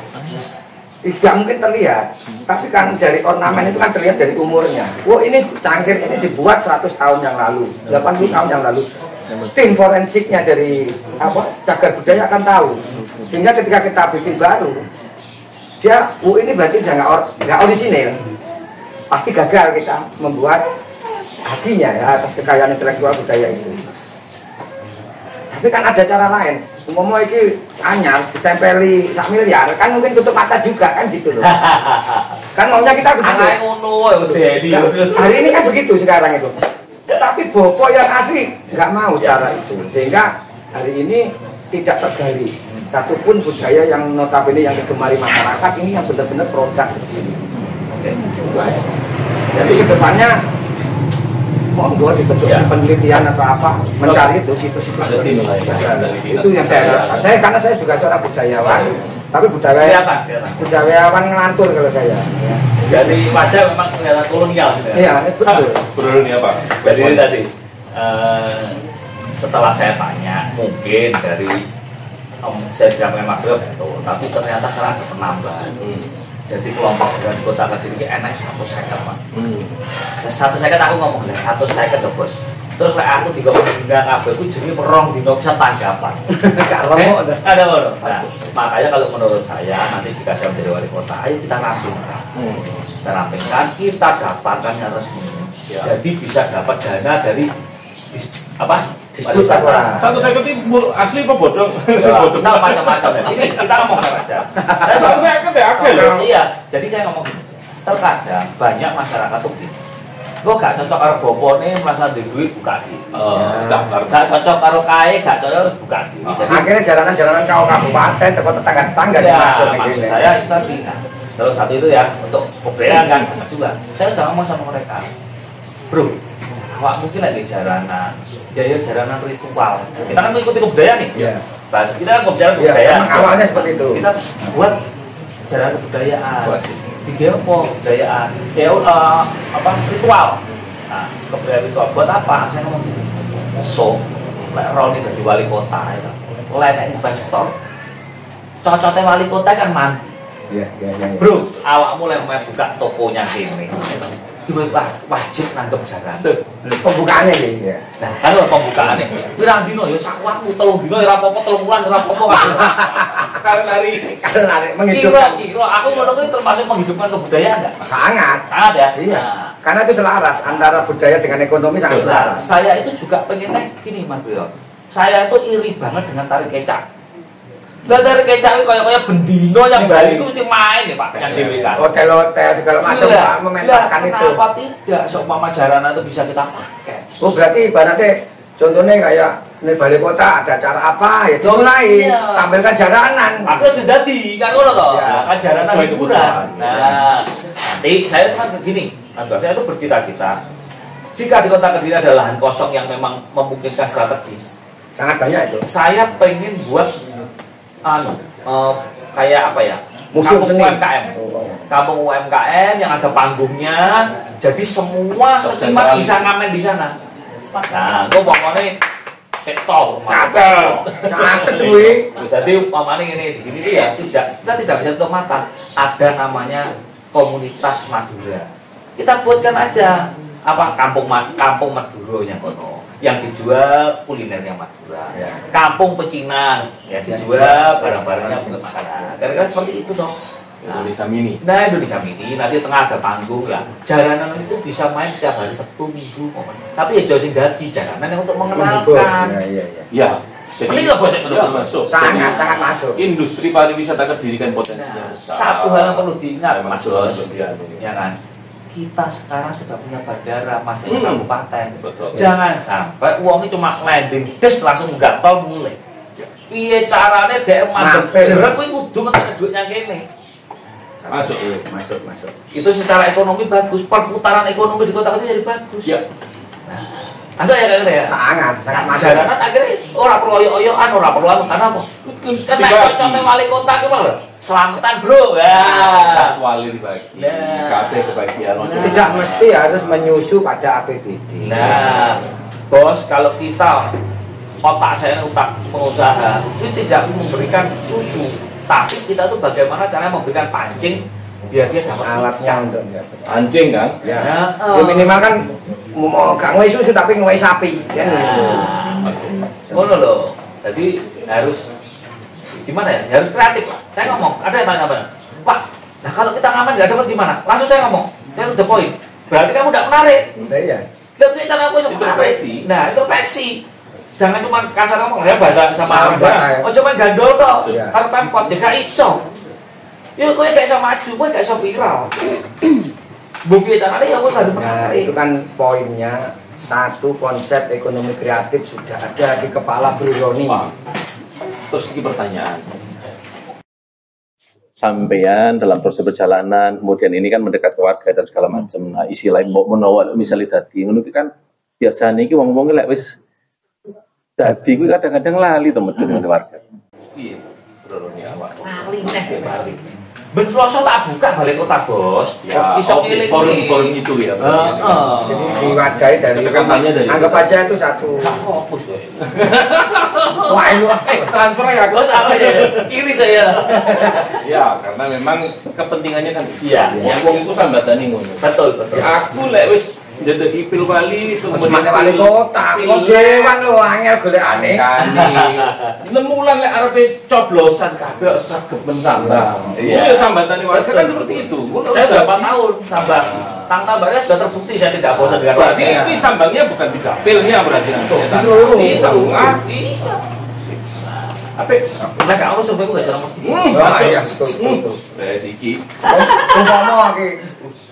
Tidak mungkin terlihat, tapi kan dari ornamen itu kan terlihat dari umurnya. Oh ini cangkir ini dibuat 100 tahun yang lalu, 80 tahun yang lalu. Tim forensiknya dari cagar budaya akan tahu. Sehingga ketika kita bikin baru, dia, ini berarti nggak orisinil. Pasti gagal kita membuat hatinya ya atas kekayaan intelektual budaya itu. Tapi kan ada cara lain. Umpama iki anyar ditempeli 1 miliar kan mungkin tutup mata juga kan gitu loh. Kan maunya kita begitu. Hari ini kan begitu sekarang itu. Tapi bopo yang asli nggak mau cara itu. Sehingga hari ini tidak tergali satupun budaya yang notabene yang digemari masyarakat ini yang benar-benar produk Kediri. Jadi kedepannya monggo dibentuk penelitian atau apa mencari itu situs-situs itu yang saya karena saya juga seorang budayawan tapi budayawan ngelantur kalau saya ya. Dari wajah memang kelihatan kolonial iya betul Kolonial Pak. jadi tadi setelah saya tanya mungkin dari saya bilang memang betul tapi ternyata sekarang ada penambahan. Jadi kelompok dari Kota Kediri ini enak 1 second Pak. 1 second aku ngomong 1 second tuh bos. Terus kayak aku digomong benda kabel itu jadi merong di bisa tanggapan. Ada loh. Nah, makanya kalau menurut saya nanti jika saya menjadi wali kota, ayo kita rampingkan. Kita rampingkan, kita daftarkan yang resmi. Jadi bisa dapat dana dari apa? Diskusi 1 second itu asli apa bodong? Kita macam-macam. Ini kita ngomong aja. Saya 1 second ya aku loh. Iya, jadi saya ngomong terkadang banyak masyarakat tuh gini. Lo gak cocok karo bopone merasa di duit buka diri. Gak cocok karo kae, gak cocok buka diri. Akhirnya jalanan-jalanan kau kabupaten, tetangga-tetangga ya, maksud saya itu tadi. Terus satu itu ya untuk kebudayaan kan. Kedua, saya udah ngomong sama mereka, bro, awak mungkin lagi jalanan, ya jalanan ritual. Kita kan mengikuti kebudayaan nih. Bahasa kita kan kebudayaan. Awalnya seperti itu. Kita buat jalanan kebudayaan. Video kebudayaan, ritual. Nah, kebudayaan ritual buat apa? Saya ngomong gitu. So, Roni jadi wali kota, lain investor. Cocoknya wali kota kan mandi. Iya. Bro, awak mulai buka tokonya sini. Wajib nanggep jalan. Pembukaannya ya. Nah, kan pembukaannya. Pirang dino ya sakwatmu 3 dino ya rapopo 3 bulan rapopo. Kalau lari menghidupkan. Kira aku menurut itu termasuk menghidupkan kebudayaan enggak? Sangat ya. Iya. Karena itu selaras antara budaya dengan ekonomi sangat selaras. Saya itu juga pengennya gini Mas Bro. Saya itu iri banget dengan tari kecak. Dari kecak itu kayak bendino yang Bali itu mesti main ya Pak, yang DWK. Hotel-hotel segala macam mementaskan itu. Kenapa tidak seumpama jarana itu bisa kita pakai? Oh berarti ibaratnya contohnya kayak di Balai Kota ada acara apa ya dimulai tampilkan jaranan. Aku aja jadi kan ngono toh. Kan jaranan hiburan. Nah, nanti saya kan begini, saya itu bercita-cita jika di Kota Kediri ada lahan kosong yang memang memungkinkan strategis. Sangat banyak itu. Saya pengen buat kayak apa ya? Museum kampung seni. UMKM. Kampung UMKM yang ada panggungnya. Jadi semua seniman bisa ngamen di sana. Nah, gue pokoknya sektor, Catet kuwi. jadi umpamanya ini di sini tuh ya kita tidak bisa tutup mata. Ada namanya komunitas Madura. Kita buatkan aja apa kampung Maduronya kono yang dijual kulinernya Madura. Kampung Pecinan ya dijual barang-barangnya untuk makanan. Kira-kira seperti itu toh. Indonesia Mini. Nah, Indonesia Mini nanti tengah ada panggung lah. Jalanan itu bisa main setiap hari Sabtu Minggu. Tapi ya jauh sing dadi jalanan yang untuk mengenalkan. Iya. Ya. Jadi Mending nggak boleh masuk. Sangat masuk. Industri pariwisata Kediri kan potensinya besar. Satu hal yang perlu diingat, Memang Mas sudah Bos, berlebihan ini. ya kan? Kita sekarang sudah punya bandara, masih kabupaten. Betul. Jangan sampai uangnya cuma landing, des langsung gatel mulai. Piye carane dhek mandek jeruk kuwi kudu ngetek duitnya kene. Masuk. Masuk. Itu secara ekonomi bagus, perputaran ekonomi di kota kecil jadi bagus. Ya. Masa ya kan ya? Sangat masuk. Jalanan akhirnya orang perlu oyo-oyoan, orang perlu anu karena apa? Karena cocoknya wali kota ki lho. Selamatan, Bro. Ya. Satu wali dibagi. Nah. Kabeh kebagian. Tidak mesti harus menyusu pada APBD. Nah, Bos, kalau kita otak saya otak pengusaha itu tidak memberikan susu, tapi kita tuh bagaimana caranya memberikan pancing biar dia dapat Alatnya ikan. untuk Anjing kan? ya. Nah, Ya minimal kan mau gak ngewei susu tapi ngewei sapi. Ya. ngono loh. Jadi harus gimana ya? Harus kreatif Pak. Saya ngomong, ada yang tanya Pak, nah kalau kita ngamen nggak dapat gimana? Langsung saya ngomong, saya the point. Berarti kamu udah menarik. Iya. Dia punya cara aku sama Introspeksi. Nah, introspeksi. Jangan cuma kasar ngomong ya bahasa sama Sama, orang. ya. Oh cuma gandol toh. Iya. Karo pemkot ya gak iso. Ya kowe gak iso maju, kowe gak iso viral. Bukti carane ya kowe harus Nah, menarik. itu kan poinnya. Satu konsep ekonomi kreatif sudah ada di kepala Bro Roni. Terus ini pertanyaan. Sampean dalam proses perjalanan, kemudian ini kan mendekat ke warga dan segala macam. Nah, isi lain mau menawar misalnya tadi, menurut kan biasanya ini wong-wong lek wis tadi gue kadang-kadang lali temen dengan warga. Iya. Bro ini awak. Lali neh balik. Ben Selasa tak buka balik kota, Bos. Ya, Iso oke, ngiling. forum itu ya. Jadi diwadahi dari Pendekatannya dari anggap aja itu satu. Gak fokus kowe. Wah, itu Transfer ya, Bos. Apa ya? Kiri saya. Ya, karena memang kepentingannya kan Iya. wong-wong itu sambatane ngono. Betul, betul. Aku lek wis jadi pil wali Cuma wali kota, kok dewan lo angel golekane. Nemulan lek arepe coblosan kabeh saged mensambah. Iya. Iya sambatane warga kan seperti itu. Saya berapa tahun tambah tambahnya sudah terbukti saya tidak bosan dengan Berarti warga. ini sambangnya bukan di dapilnya berarti nanti. Seluruh. Di semua. Iya. Tapi Nah, kalau survei gue gak cara mesti. Oh iya, betul. saya siki. Umpama iki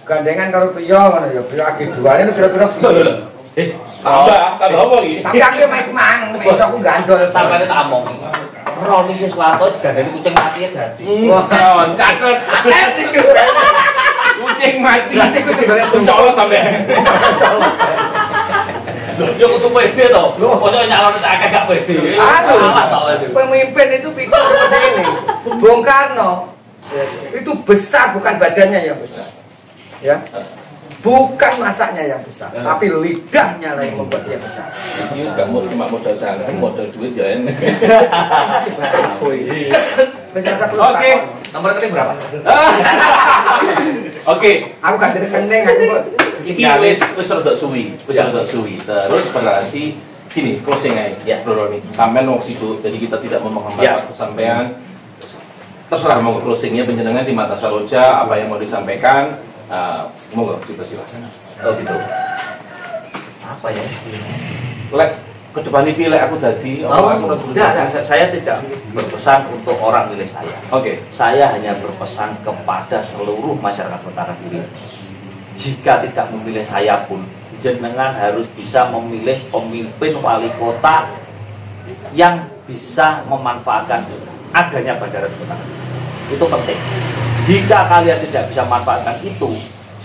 gandengan karo priya ngono ya, priya agi duane itu kira-kira piye? Tambah apa iki? Tapi aku mek mang, iso aku gandol Sampai tak omong. Roni Siswanto digandani kucing mati ya dadi. Wah, catet. iku. Kucing mati. Berarti kudu golek Colot sampe. Ya kudu pede to. Mosok nyalon tak agak pede. Aduh, pemimpin itu pikir seperti ini. Bung Karno itu besar bukan badannya yang besar, ya, bukan masaknya yang besar, tapi lidahnya lah yang membuat dia besar. Ini gak mau cuma modal tangan, modal duit ya. Oke, nomor rekening berapa? Oke, Aku gak jadi kening, aku kok. iki wis rada suwi, Terus berarti gini, closing aja. Ya. Bro Roni, sampean wong sibuk, jadi kita tidak mau menghambat Ya. waktu sampean. Terserah mau closingnya penjenengan di mata Saloja, apa yang mau disampaikan, monggo kita silakan. Oh gitu. Apa ya? Lek ke depan ini pilih aku tadi. Enggak, saya tidak berpesan untuk orang milih saya. Oke. Saya hanya berpesan kepada seluruh masyarakat Kota Kediri. Jika tidak memilih saya pun, jenengan harus bisa memilih pemimpin wali kota yang bisa memanfaatkan adanya bandara di Kota Kediri. Itu penting. Jika kalian tidak bisa memanfaatkan itu,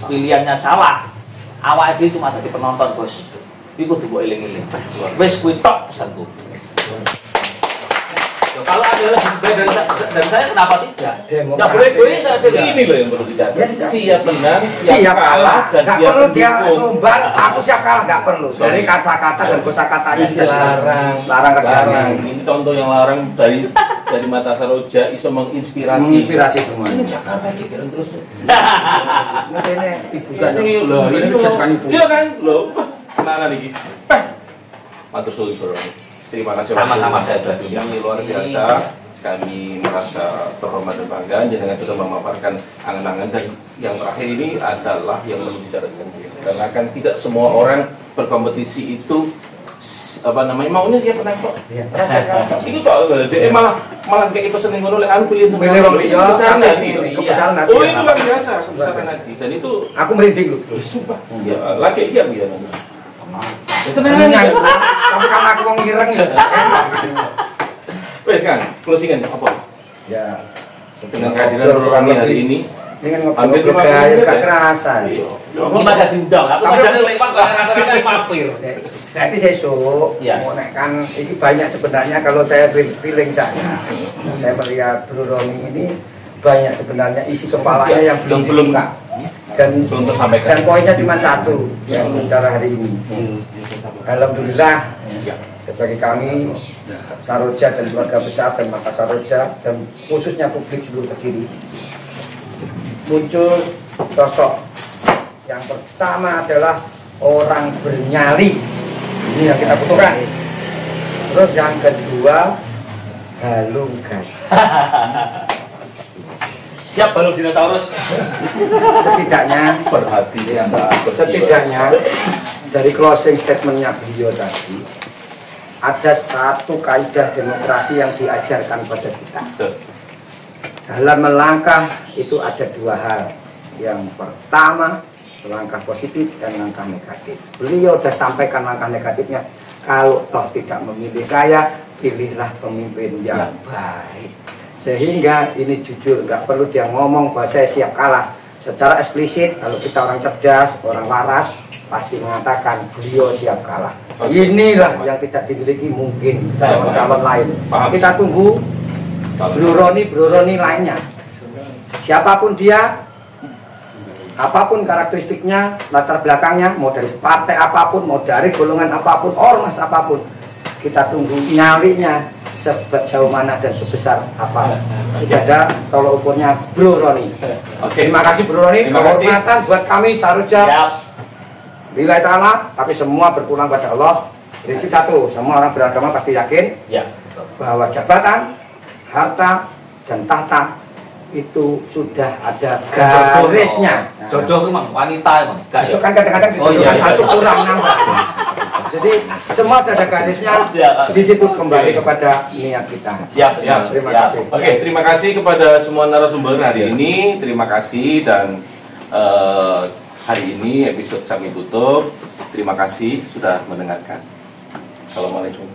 pilihannya salah. Awak itu cuma jadi penonton, Bos. Iku kudu mbok eling-eling. Wis kuwi tok pesanku. Kalau ada lebih baik dari saya, kenapa tidak? Demokrasi. Nggak boleh egois ada Ini loh yang perlu dicatat. Ya, Siap menang, siap kalah, dan nggak siap perlu dia mendukung. sumbar, aku siap kalah, nggak perlu. Dari kata-kata dan kosakatanya Ini larang, larang kerjanya. larang. Ini contoh yang larang dari mata Saroja iso menginspirasi. Inspirasi semua. Ini Jakarta pikiran terus. Ini ibu kan, Ini loh, ini ini kan ibu. iya kan, loh. Mana nih? Matur suwun bro. Terima kasih. Sama-sama, saya sudah Ini luar biasa. Kami merasa terhormat dan bangga jenengan sudah memaparkan angan-angan, dan yang terakhir ini adalah yang perlu dicatatkan, karena kan tidak semua orang berkompetisi itu apa namanya maunya siapa kok rasakan itu kok dia malah kayak pesan yang ngono lek aku pilih Pilih wong liya, kebesaran tapi hati kebesaran hati. oh itu luar biasa kebesaran hati, dan itu Aku merinding loh. sumpah ya lagi iki aku ya itu Tenang. Tapi karena aku mau ngireng ya. Enak gitu. wes kan closingan apa Ya. dengan kehadiran orang hari ini Dengan Hampir ngobrol 50 gaya menit, gak ya? kerasan. Ini masa diundang, aku Tapi- kerjanya lewat rata-rata mampir. Nanti sesuk Iya. mau naik kan ini banyak sebenarnya kalau saya feeling saya melihat Bro Roni ini banyak sebenarnya isi kepalanya yang belum dibuka. Dan belum tersampaikan. dan poinnya cuma satu yang bicara hari ini. Alhamdulillah sebagai kami Saroja dan keluarga besar dan mata Saroja dan khususnya publik seluruh Kediri muncul sosok yang pertama adalah orang bernyali, ini yang kita butuhkan. Terus yang kedua galung gas. Siap balung dinosaurus. Setidaknya berhati ya, setidaknya dari closing statementnya beliau tadi ada satu kaidah demokrasi yang diajarkan pada kita. Dalam melangkah itu ada dua hal. Yang pertama, langkah positif dan langkah negatif. Beliau sudah sampaikan langkah negatifnya. Kalau toh tidak memilih saya, pilihlah pemimpin yang baik. Sehingga ini jujur, nggak perlu dia ngomong bahwa saya siap kalah. Secara eksplisit, kalau kita orang cerdas, orang waras, pasti mengatakan beliau siap kalah. Inilah yang tidak dimiliki mungkin calon-calon lain. Kita tunggu Bro Roni lainnya. Siapapun dia, apapun karakteristiknya, latar belakangnya, mau dari partai apapun, mau dari golongan apapun, ormas apapun, kita tunggu nyalinya sejauh mana dan sebesar apa. Tidak ada kalau ukurnya Bro Roni. Terima kasih Bro Roni, kehormatan buat kami Saroja. Lillahi ta'ala, tapi semua berpulang pada Allah. Prinsip satu, semua orang beragama pasti yakin bahwa jabatan, harta, dan tahta itu sudah ada garisnya. Jodoh itu emang wanita emang. Itu kan kadang-kadang dijodohkan satu kurang nambah. Jadi semua ada garisnya. Di situ kembali kepada niat kita. Siap. Terima kasih. Oke, terima kasih kepada semua narasumber hari ini. Terima kasih, dan hari ini episode kami tutup. Terima kasih sudah mendengarkan. Assalamualaikum.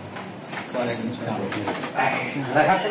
Waalaikumsalam.